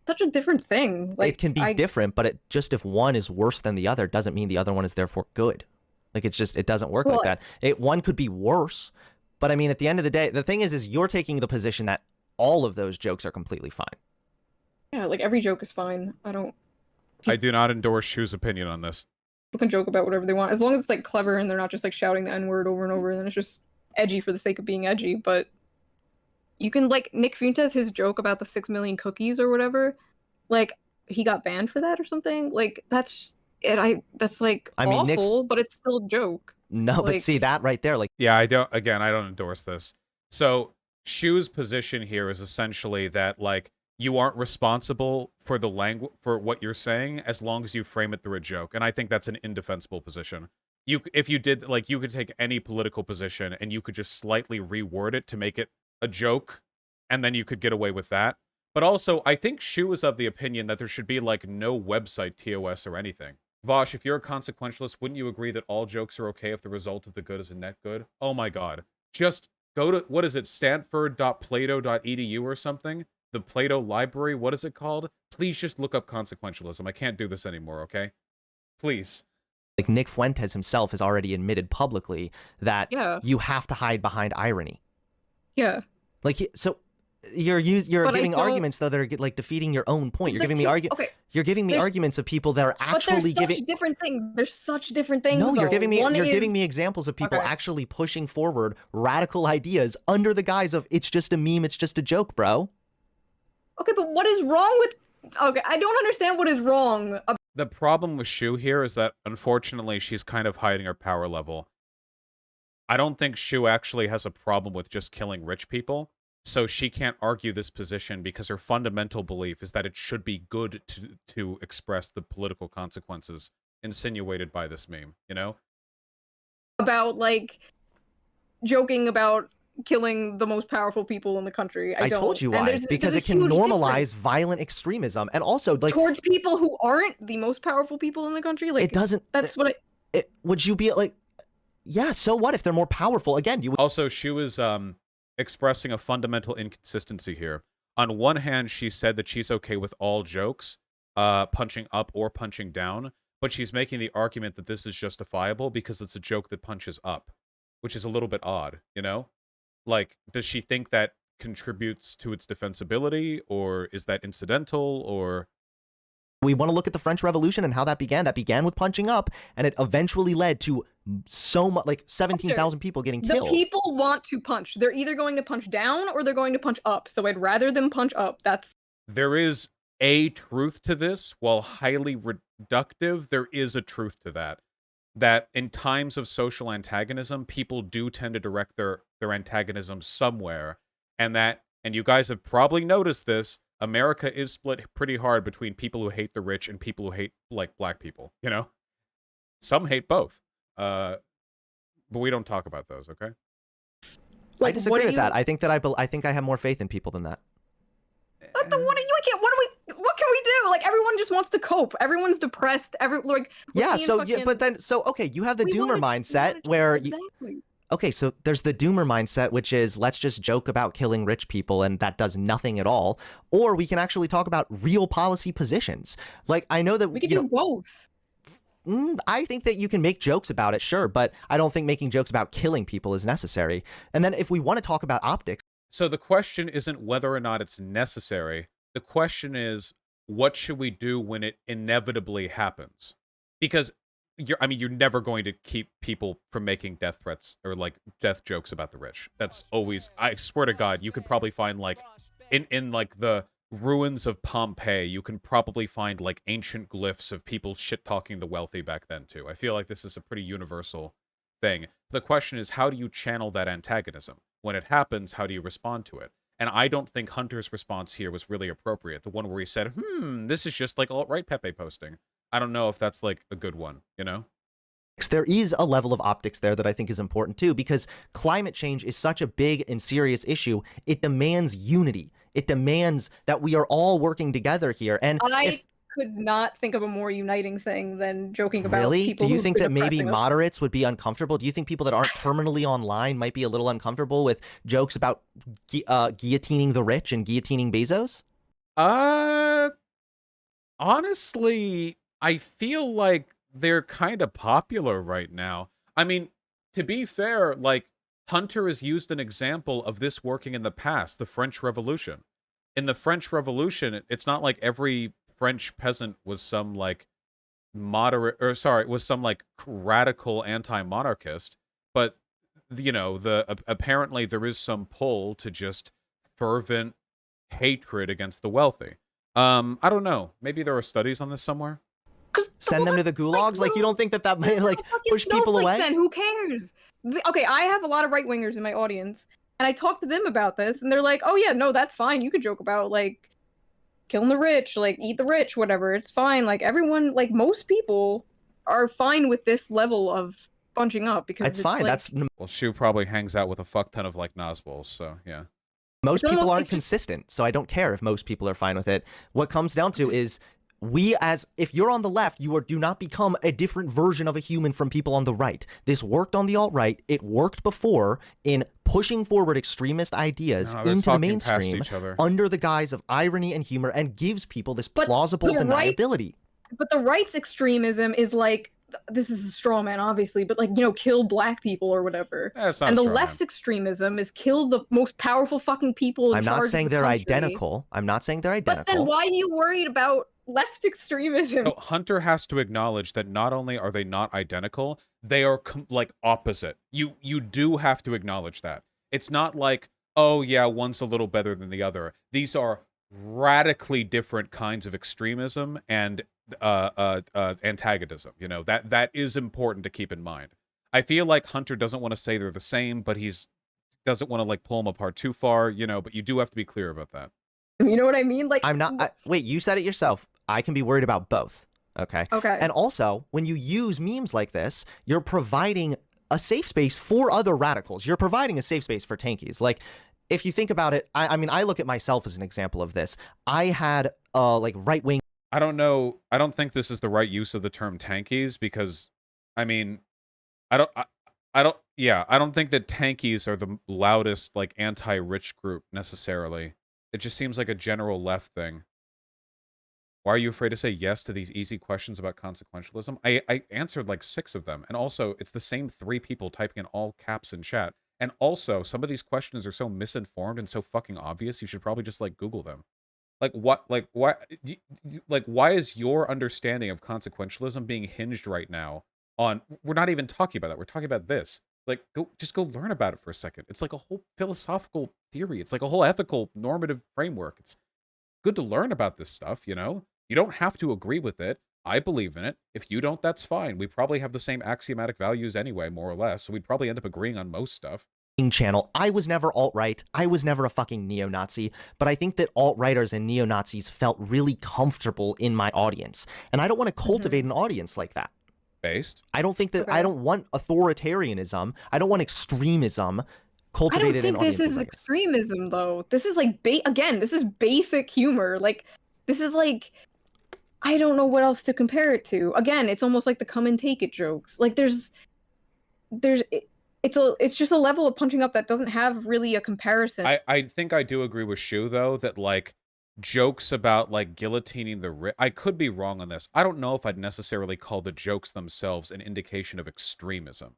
such a different thing. Like, it can be different, but just if one is worse than the other doesn't mean the other one is therefore good. Like it doesn't work like that. One could be worse, but I mean, at the end of the day, the thing is you're taking the position that all of those jokes are completely fine. Yeah, like every joke is fine. I do not endorse Shoe's opinion on this. People can joke about whatever they want, as long as it's like clever and they're not just like shouting the N-word over and over, and then it's just edgy for the sake of being edgy. But you can, like, Nick Fuentes, his joke about the 6 million cookies or whatever, like he got banned for that or something. Like that's like I mean, awful, but it's still a joke. No, but see that right there, like yeah, I don't endorse this. So Shoe's position here is essentially that like you aren't responsible for the language for what you're saying as long as you frame it through a joke, and I think that's an indefensible position. If you did, like, you could take any political position and you could just slightly reword it to make it a joke, and then you could get away with that. But also, I think Shoe is of the opinion that there should be, like, no website TOS or anything. Vaush, if you're a consequentialist, wouldn't you agree that all jokes are okay if the result of the good is a net good? Oh my god. Just go to, what is it, stanford.plato.edu or something? The Plato Library, what is it called? Please just look up consequentialism. I can't do this anymore, okay? Please. Like Nick Fuentes himself has already admitted publicly that you have to hide behind irony. Yeah. Like, so you're giving arguments though that are like defeating your own point. You're giving me You're giving me arguments of people that are actually giving different things. There's such different things. No, you're giving me giving me examples of people actually pushing forward radical ideas under the guise of it's just a meme, it's just a joke, bro. Okay, but what is wrong with? Okay, I don't understand what is wrong. The problem with Shoe here is that, unfortunately, she's kind of hiding her power level. I don't think Shoe actually has a problem with just killing rich people, so she can't argue this position because her fundamental belief is that it should be good to express the political consequences insinuated by this meme, you know? About, like, joking about killing the most powerful people in the country. I told you why. Because it can normalize violent extremism, and also like towards people who aren't the most powerful people in the country. Like it doesn't. That's what would you be like? Yeah. So what if they're more powerful? Again, you also Shoe is expressing a fundamental inconsistency here. On one hand, she said that she's okay with all jokes, punching up or punching down, but she's making the argument that this is justifiable because it's a joke that punches up, which is a little bit odd, you know? Like, does she think that contributes to its defensibility, or is that incidental, or... We want to look at the French Revolution and how that began. That began with punching up, and it eventually led to so much, like 17,000 people getting killed. The people want to punch. They're either going to punch down or they're going to punch up. So I'd rather them punch up. There is a truth to this. While highly reductive, there is a truth to that. That in times of social antagonism, people do tend to direct their antagonism somewhere, and you guys have probably noticed this, America is split pretty hard between people who hate the rich and people who hate, like, black people, you know? Some hate both. But we don't talk about those, okay? I disagree with that. I think I have more faith in people than that. What can we do? Like, everyone just wants to cope. Everyone's depressed. Okay, you have the doomer mindset where okay, so there's the doomer mindset, which is let's just joke about killing rich people and that does nothing at all. Or we can actually talk about real policy positions. Like, I know that we can do both. I think that you can make jokes about it, sure, but I don't think making jokes about killing people is necessary. And then if we want to talk about optics. So the question isn't whether or not it's necessary. The question is, what should we do when it inevitably happens? Because you're never going to keep people from making death threats or like death jokes about the rich. That's always, I swear to God, you could probably find like in like the ruins of Pompeii, you can probably find like ancient glyphs of people shit-talking the wealthy back then too. I feel like this is a pretty universal thing. The question is, how do you channel that antagonism? When it happens, how do you respond to it? And I don't think Hunter's response here was really appropriate. The one where he said, this is just like alt-right Pepe posting. I don't know if that's like a good one, you know? There is a level of optics there that I think is important too, because climate change is such a big and serious issue. It demands unity. It demands that we are all working together here. And I could not think of a more uniting thing than joking about people. Do you think that maybe moderates would be uncomfortable? Do you think people that aren't terminally online might be a little uncomfortable with jokes about guillotining the rich and guillotining Bezos? Honestly, I feel like they're kind of popular right now. I mean, to be fair, like, Hunter has used an example of this working in the past, the French Revolution. In the French Revolution, it's not like every French peasant was some, like, was some, like, radical anti-monarchist, but, you know, apparently there is some pull to just fervent hatred against the wealthy. I don't know. Maybe there are studies on this somewhere. Send them to the gulags? Like, you don't think that might, like, push people away? Then who cares? Okay, I have a lot of right-wingers in my audience, and I talked to them about this, and they're like, oh yeah, no, that's fine. You could joke about, like, killing the rich, like, eat the rich, whatever. It's fine. Like, everyone, like, most people are fine with this level of bunching up, because it's fine. Like... Well, Shoe probably hangs out with a fuck ton of, like, Nazbols, so, yeah. Most people aren't consistent, so I don't care if most people are fine with it. What comes down to is... if you're on the left, do not become a different version of a human from people on the right. This worked on the alt-right. It worked before in pushing forward extremist ideas into the mainstream under the guise of irony and humor, and gives people this plausible deniability. But the right's extremism is like, this is a straw man, obviously, but like, you know, kill black people or whatever. And the left's extremism is kill the most powerful fucking people in charge of the country. I'm not saying they're identical. I'm not saying they're identical. But then why are you worried about left extremism? So Hunter has to acknowledge that not only are they not identical, they are like opposite. You do have to acknowledge that. It's not like, oh yeah, one's a little better than the other. These are radically different kinds of extremism and antagonism. You know, that is important to keep in mind. I feel like Hunter doesn't want to say they're the same, but doesn't want to like pull them apart too far, you know, but you do have to be clear about that. You know what I mean? Like, I'm not wait, you said it yourself. I can be worried about both. Okay. And also, when you use memes like this, you're providing a safe space for other radicals. You're providing a safe space for tankies. Like, if you think about it, I mean, I look at myself as an example of this. I had like right-wing. I don't know. I don't think this is the right use of the term tankies, because, I mean, I don't think that tankies are the loudest, like, anti-rich group necessarily. It just seems like a general left thing. Why are you afraid to say yes to these easy questions about consequentialism? I answered like 6 of them. And also, it's the same 3 people typing in all caps in chat. And also, some of these questions are so misinformed and so fucking obvious, you should probably just, like, Google them. Like, why is your understanding of consequentialism being hinged right now on... We're not even talking about that. We're talking about this. Like, just go learn about it for a second. It's like a whole philosophical theory. It's like a whole ethical, normative framework. It's good to learn about this stuff, you know? You don't have to agree with it. I believe in it. If you don't, that's fine. We probably have the same axiomatic values anyway, more or less, so we'd probably end up agreeing on most stuff. Channel. I was never alt-right. I was never a fucking neo-Nazi, but I think that alt-righters and neo-Nazis felt really comfortable in my audience, and I don't want to cultivate an audience like that. Based? I don't think that I don't want authoritarianism. I don't want extremism cultivated in audiences. I don't think this is extremism, though. This is like, again, this is basic humor. Like, this is like, I don't know what else to compare it to. Again, it's almost like the come and take it jokes. Like, it's just a level of punching up that doesn't have really a comparison. I think I do agree with Shoe, though, that, like, jokes about, like, guillotining the rich... I could be wrong on this. I don't know if I'd necessarily call the jokes themselves an indication of extremism.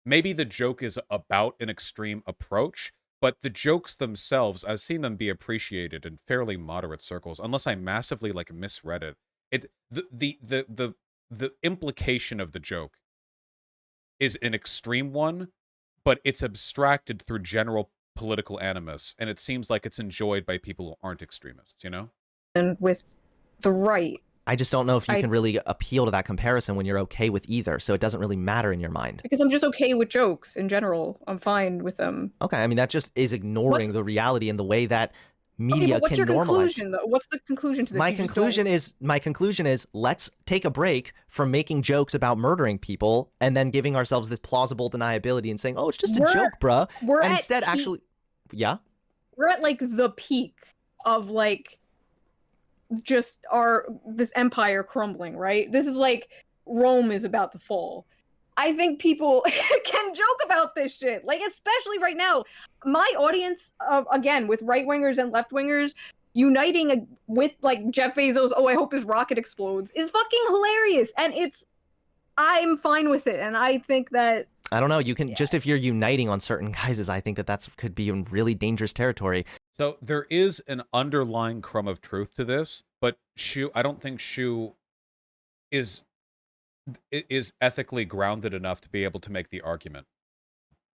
Maybe the joke is about an extreme approach, but the jokes themselves, I've seen them be appreciated in fairly moderate circles, unless I massively, like, misread it. The implication of the joke is an extreme one, but it's abstracted through general political animus, and it seems like it's enjoyed by people who aren't extremists, you know? And with the right. I just don't know if you can really appeal to that comparison when you're okay with either, so it doesn't really matter in your mind. Because I'm just okay with jokes in general. I'm fine with them. Okay, I mean, that just is ignoring the reality and the way that media what's can your normalize. Conclusion, though? What's the conclusion to this? My conclusion is let's take a break from making jokes about murdering people and then giving ourselves this plausible deniability and saying, "Oh, it's just a joke, bruh." And instead, actually, yeah, we're at like the peak of like just this empire crumbling, right? This is like Rome is about to fall. I think people can joke about this shit, like, especially right now. My audience, again, with right-wingers and left-wingers, uniting with, like, Jeff Bezos, oh, I hope his rocket explodes, is fucking hilarious. And I'm fine with it. And I think that... I don't know, you can, just if you're uniting on certain guises, I think that could be in really dangerous territory. So there is an underlying crumb of truth to this, but I don't think Shoe is ethically grounded enough to be able to make the argument.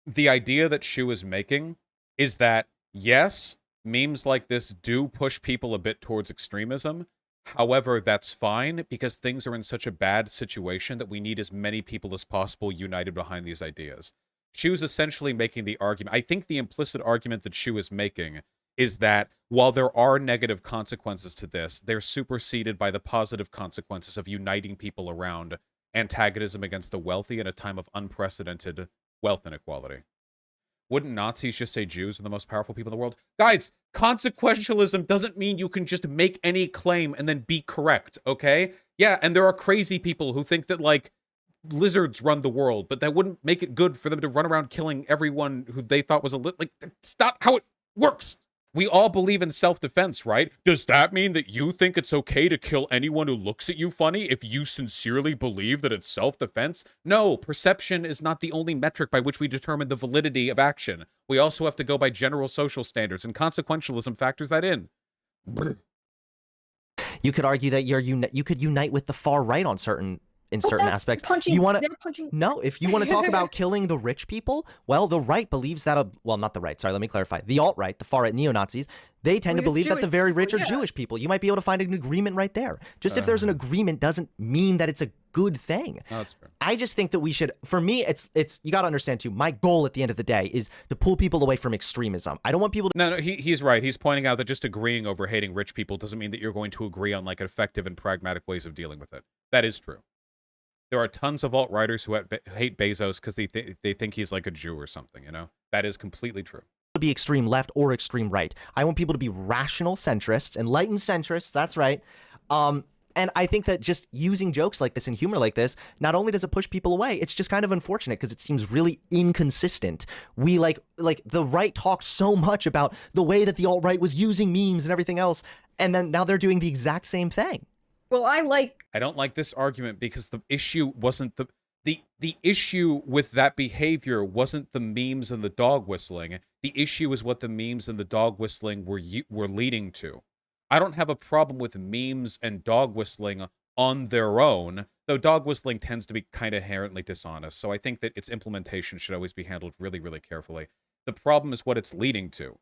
The idea that Shoe is making is that, yes, memes like this do push people a bit towards extremism. However, that's fine because things are in such a bad situation that we need as many people as possible united behind these ideas. Shoe's essentially making the argument. I think the implicit argument that Shoe is making is that while there are negative consequences to this, they're superseded by the positive consequences of uniting people around antagonism against the wealthy in a time of unprecedented wealth inequality. Wouldn't Nazis just say Jews are the most powerful people in the world? Guys, consequentialism doesn't mean you can just make any claim and then be correct, okay? Yeah, and there are crazy people who think that, like, lizards run the world, but that wouldn't make it good for them to run around killing everyone who they thought was like, that's not how it works. We all believe in self-defense, right? Does that mean that you think it's okay to kill anyone who looks at you funny if you sincerely believe that it's self-defense? No, perception is not the only metric by which we determine the validity of action. We also have to go by general social standards, and consequentialism factors that in. You could argue that you could unite with the far right on certain aspects. You want to no, if you want to talk about killing the rich people, well, the right believes that well, not the right, sorry, let me clarify. The alt-right, the far-right neo-Nazis, they tend to believe that the very rich are Jewish people. You might be able to find an agreement right there. Just if there's an agreement doesn't mean that it's a good thing. No, that's fair. I just think that we should, for me, it's you got to understand too, my goal at the end of the day is to pull people away from extremism. I don't want people to... No, he's right. He's pointing out that just agreeing over hating rich people doesn't mean that you're going to agree on, like, effective and pragmatic ways of dealing with it. That is true. There are tons of alt-righters who hate Bezos because they think he's like a Jew or something, you know? That is completely true. To be extreme left or extreme right. I want people to be rational centrists, enlightened centrists, that's right. And I think that just using jokes like this and humor like this, not only does it push people away, it's just kind of unfortunate because it seems really inconsistent. We like the right talks so much about the way that the alt-right was using memes and everything else, and then now they're doing the exact same thing. Well, I don't like this argument because the issue wasn't the issue with that behavior wasn't the memes and the dog whistling. The issue is what the memes and the dog whistling were leading to. I don't have a problem with memes and dog whistling on their own, though dog whistling tends to be kind of inherently dishonest, so I think that its implementation should always be handled really, really carefully. The problem is what it's leading to.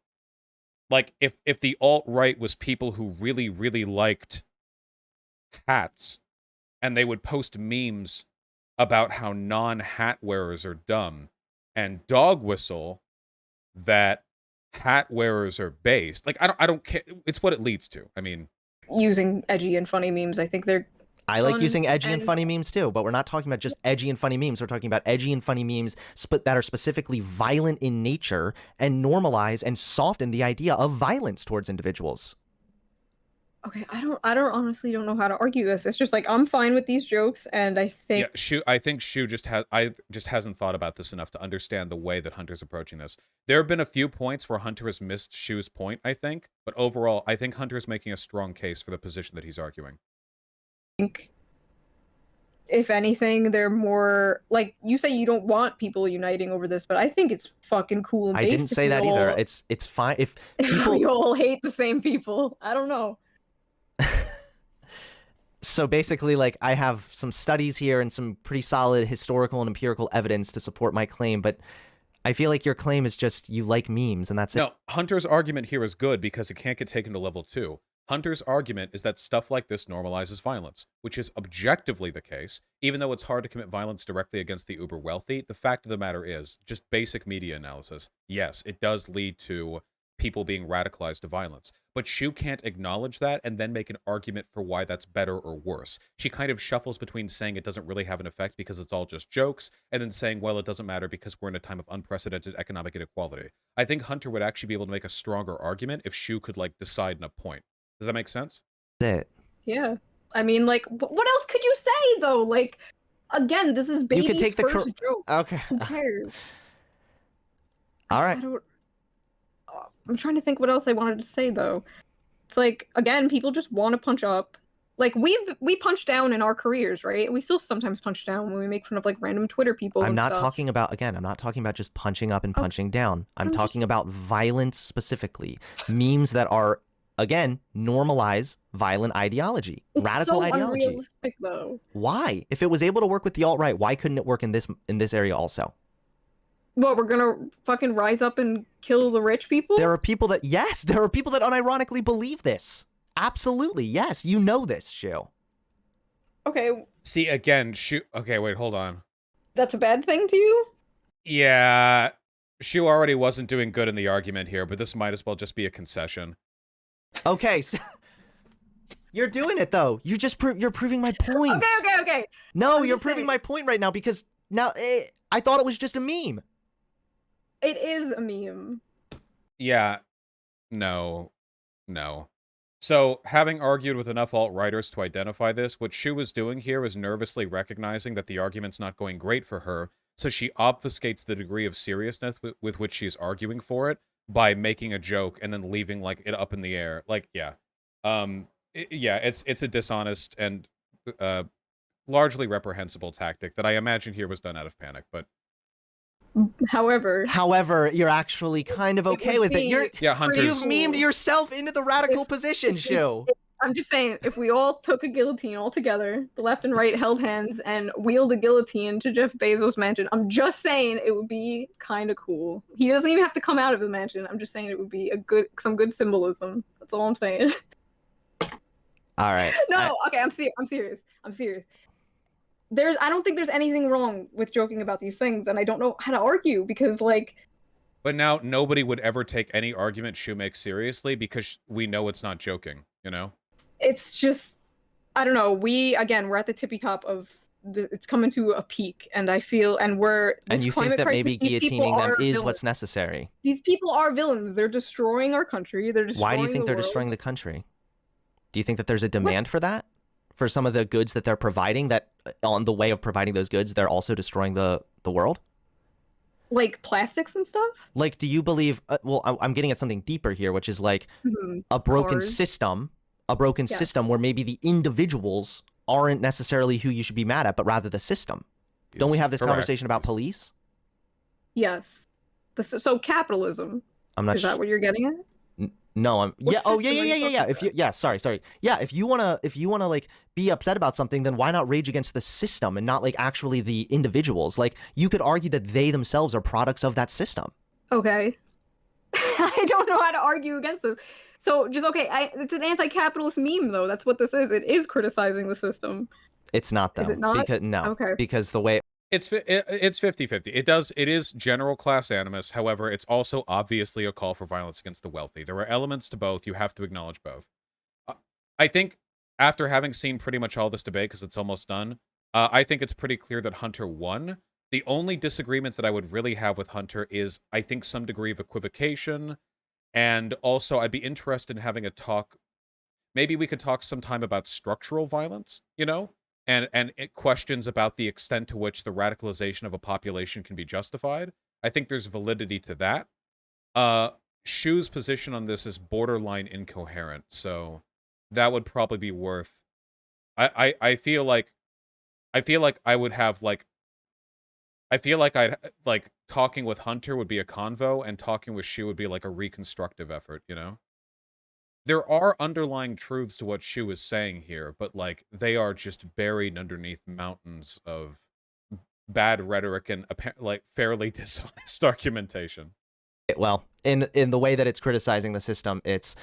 Like, if the alt-right was people who really, really liked hats, and they would post memes about how non-hat wearers are dumb, and dog whistle that hat wearers are based. Like, I don't care. It's what it leads to. I mean, using edgy and funny memes, I think they're I like using edgy and funny memes too, but we're not talking about just edgy and funny memes. We're talking about edgy and funny memes that are specifically violent in nature and normalize and soften the idea of violence towards individuals. Okay, I honestly don't know how to argue this. It's just like I'm fine with these jokes, and I think I think Shoe just hasn't thought about this enough to understand the way that Hunter's approaching this. There have been a few points where Hunter has missed Shoe's point, I think, but overall, I think Hunter's making a strong case for the position that he's arguing. I think, if anything, they're more like you say. You don't want people uniting over this, but I think it's fucking cool. And I didn't say that either. It's fine if people we all hate the same people. I don't know. So basically, like, I have some studies here and some pretty solid historical and empirical evidence to support my claim, but I feel like your claim is just you like memes and that's it. No, Hunter's argument here is good because it can't get taken to level 2. Hunter's argument is that stuff like this normalizes violence, which is objectively the case. Even though it's hard to commit violence directly against the uber wealthy, the fact of the matter is, just basic media analysis, yes, it does lead to people being radicalized to violence. But Shoe can't acknowledge that and then make an argument for why that's better or worse. She kind of shuffles between saying it doesn't really have an effect because it's all just jokes, and then saying, well, it doesn't matter because we're in a time of unprecedented economic inequality. I think Hunter would actually be able to make a stronger argument if Shoe could, like, decide in a point. Does that make sense? That's it. Yeah. I mean, like, what else could you say, though? Like, again, this is baby's first joke. Okay. Who cares? All right. I'm trying to think what else I wanted to say, though. It's like, again, people just want to punch up. Like, we punch down in our careers, right? We still sometimes punch down when we make fun of, like, random Twitter people. I'm not talking about just punching up and punching down. I'm talking about violence specifically. Memes that are, again, normalize violent ideology, radical ideology. Unrealistic, though. Why? If it was able to work with the alt-right, why couldn't it work in this area also? What, we're gonna fucking rise up and kill the rich people? There are people that, yes, there are people that unironically believe this. Absolutely, yes, you know this, Shoe. Okay. See, again, okay, wait, hold on. That's a bad thing to you? Yeah, Shoe already wasn't doing good in the argument here, but this might as well just be a concession. Okay, so you're doing it though. You're proving my point. Okay. No, you're proving my point right now because now I thought it was just a meme. It is a meme. Yeah. No. So, having argued with enough alt-writers to identify this, what Shoe is doing here is nervously recognizing that the argument's not going great for her, so she obfuscates the degree of seriousness with which she's arguing for it by making a joke and then leaving, like, it up in the air. Like, yeah. It's a dishonest and largely reprehensible tactic that I imagine here was done out of panic, but... However, you're actually kind of okay with it. Hunter's... You've memed yourself into the radical position, Shoe. I'm just saying, if we all took a guillotine all together, the left and right held hands and wheeled a guillotine to Jeff Bezos' mansion, I'm just saying it would be kind of cool. He doesn't even have to come out of the mansion. I'm just saying it would be some good symbolism. That's all I'm saying. All right. No, okay, I'm serious. I don't think there's anything wrong with joking about these things, and I don't know how to argue because, like... But now nobody would ever take any argument Shoe makes seriously because we know it's not joking, you know? It's just... I don't know. We're at the tippy top of... It's coming to a peak, and I feel... And you think that maybe guillotining them is what's necessary? These people are villains. They're destroying our country. They're destroying Why do you think they're destroying the country? Do you think that there's a demand for that? For some of the goods that they're providing, that on the way of providing those goods, they're also destroying the world? Like plastics and stuff? Like, do you believe, well, I'm getting at something deeper here, which is like a broken system where maybe the individuals aren't necessarily who you should be mad at, but rather the system. Yes, don't we have this conversation about police? Yes. So capitalism. Is that what you're getting at? No, sorry. Yeah, if you wanna like be upset about something, then why not rage against the system and not like actually the individuals? Like, you could argue that they themselves are products of that system. Okay. I don't know how to argue against this. So just it's an anti-capitalist meme though. That's what this is. It is criticizing the system. It's not though. Is it not? Because the way it's 50-50. It is general class animus. However, it's also obviously a call for violence against the wealthy. There are elements to both. You have to acknowledge both. I think after having seen pretty much all this debate, because it's almost done, I think it's pretty clear that Hunter won. The only disagreement that I would really have with Hunter is, I think, some degree of equivocation. And also, I'd be interested in having a talk. Maybe we could talk sometime about structural violence, you know? And questions about the extent to which the radicalization of a population can be justified. I think there's validity to that. Shoe's position on this is borderline incoherent, so that would probably be worth... I feel like I would have, like... I feel like talking with Hunter would be a convo, and talking with Shoe would be, like, a reconstructive effort, you know? There are underlying truths to what Shoe is saying here, but, like, they are just buried underneath mountains of bad rhetoric and, like, fairly dishonest argumentation. Well, in the way that it's criticizing the system, it's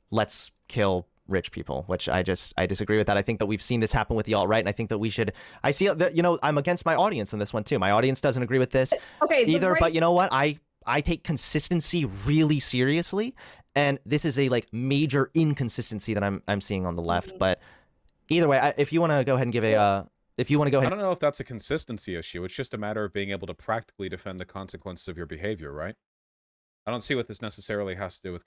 let's kill rich people, which I disagree with that. I think that we've seen this happen with the alt-right, and I think that we should... I see that, you know, I'm against my audience in this one, too. My audience doesn't agree with this either, but you know what? I take consistency really seriously, and this is a like major inconsistency that I'm seeing on the left. But either way, if you want to go ahead and give a if you want to go ahead, I don't know if that's a consistency issue. It's just a matter of being able to practically defend the consequences of your behavior, right? I don't see what this necessarily has to do with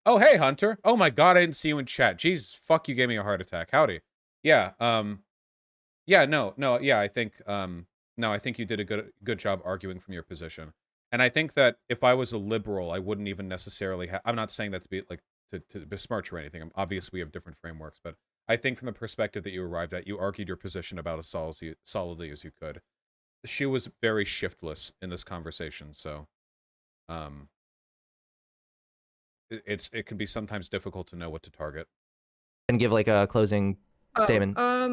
Oh, hey, Hunter. Oh my God, I didn't see you in chat. Jesus, fuck, you gave me a heart attack. Howdy. Yeah. I think I think you did a good job arguing from your position. And I think that if I was a liberal, I wouldn't even necessarily I'm not saying that to be like to besmirch or anything. Obviously, we have different frameworks, but I think from the perspective that you arrived at, you argued your position about as solidly as you could. She was very shiftless in this conversation, so it can be sometimes difficult to know what to target. And give like a closing statement. I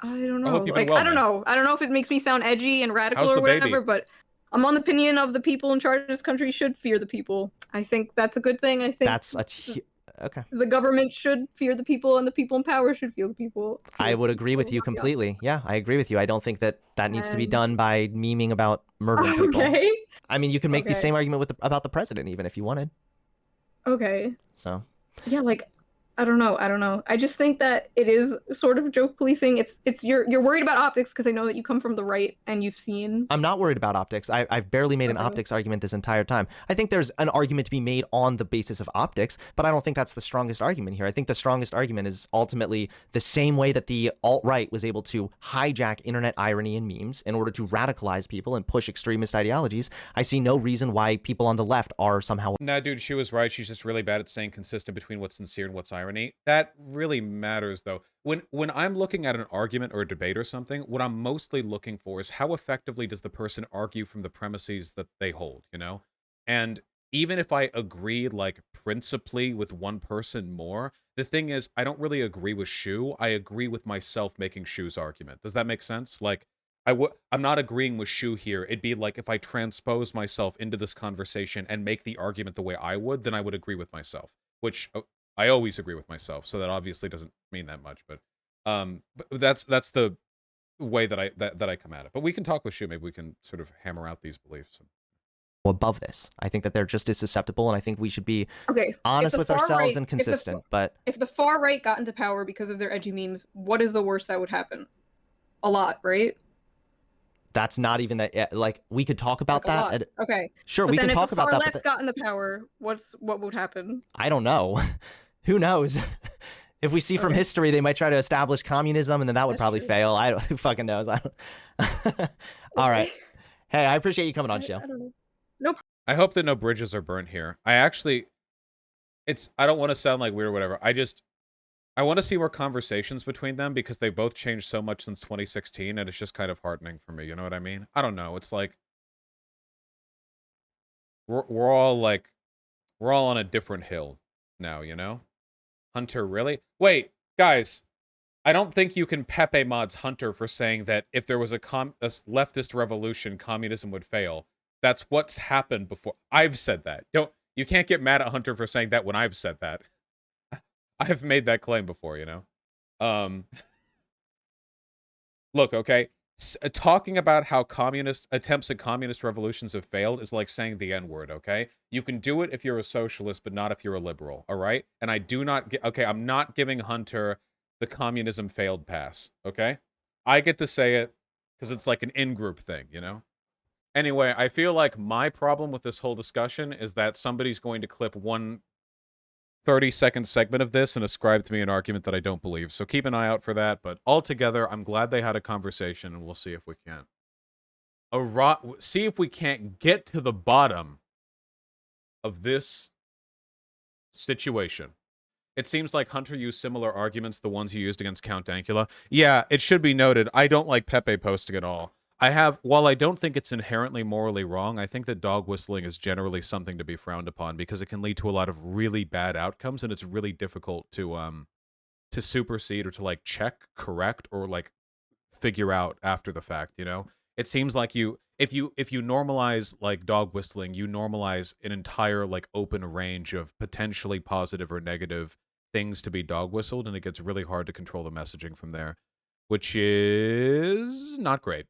don't know. I don't know if it makes me sound edgy and radical or whatever, but I'm on the opinion of the people in charge of this country should fear the people. I think that's a good thing. I think that's okay. The government should fear the people, and the people in power should fear the people. I would agree with you completely. Yeah, I agree with you. I don't think that needs to be done by memeing about murdering people. Okay. I mean, you can make the same argument with about the president, even if you wanted. Okay. So. Yeah, like, I don't know. I just think that it is sort of joke policing. You're worried about optics because I know that you come from the right and you've seen. I'm not worried about optics. I've barely made an optics argument this entire time. I think there's an argument to be made on the basis of optics, but I don't think that's the strongest argument here. I think the strongest argument is ultimately the same way that the alt-right was able to hijack internet irony and memes in order to radicalize people and push extremist ideologies. I see no reason why people on the left are somehow. Nah, dude, she was right. She's just really bad at staying consistent between what's sincere and what's irony. That really matters, though. When I'm looking at an argument or a debate or something, what I'm mostly looking for is how effectively does the person argue from the premises that they hold, you know? And even if I agree, like, principally with one person more, the thing is, I don't really agree with Shoe. I agree with myself making Shoe's argument. Does that make sense? Like, I'm not agreeing with Shoe here. It'd be like if I transpose myself into this conversation and make the argument the way I would, then I would agree with myself, which I always agree with myself, so that obviously doesn't mean that much, but that's the way that I come at it. But we can talk with Shoe. Maybe we can sort of hammer out these beliefs. Above this, I think that they're just as susceptible, and I think we should be honest with ourselves and consistent. But if the far right got into power because of their edgy memes, what is the worst that would happen? A lot, right? That's not even that. Like, we could talk about that. Okay. Sure, we can talk about that. If the far left got into power, what would happen? I don't know. Who knows? If we see from history, they might try to establish communism, and then that would probably fail. Who fucking knows? I don't. All right. Hey, I appreciate you coming on, Shoe. I don't know. Nope. I hope that no bridges are burnt here. I don't want to sound like weird or whatever. I want to see more conversations between them because they both changed so much since 2016, and it's just kind of heartening for me. You know what I mean? I don't know. It's like we're all on a different hill now, you know? Hunter, really? Wait, guys. I don't think you can Pepe mods Hunter for saying that if there was a leftist revolution, communism would fail. That's what's happened before. I've said that. You can't get mad at Hunter for saying that when I've said that. I've made that claim before, you know? Look, okay? Talking about how attempts at communist revolutions have failed is like saying the N-word, okay? You can do it if you're a socialist, but not if you're a liberal, all right? And I do not I'm not giving Hunter the communism failed pass, okay? I get to say it because it's like an in-group thing, you know? Anyway, I feel like my problem with this whole discussion is that somebody's going to clip one 30-second segment of this and ascribe to me an argument that I don't believe. So keep an eye out for that. But altogether, I'm glad they had a conversation, and we'll see if we can. See if we can't get to the bottom of this situation. It seems like Hunter used similar arguments to the ones he used against Count Dankula. Yeah, it should be noted, I don't like Pepe posting at all. While I don't think it's inherently morally wrong, I think that dog whistling is generally something to be frowned upon because it can lead to a lot of really bad outcomes, and it's really difficult to supersede or to like check, correct, or like figure out after the fact, you know? It seems like if you normalize like dog whistling, you normalize an entire like open range of potentially positive or negative things to be dog whistled, and it gets really hard to control the messaging from there, which is not great.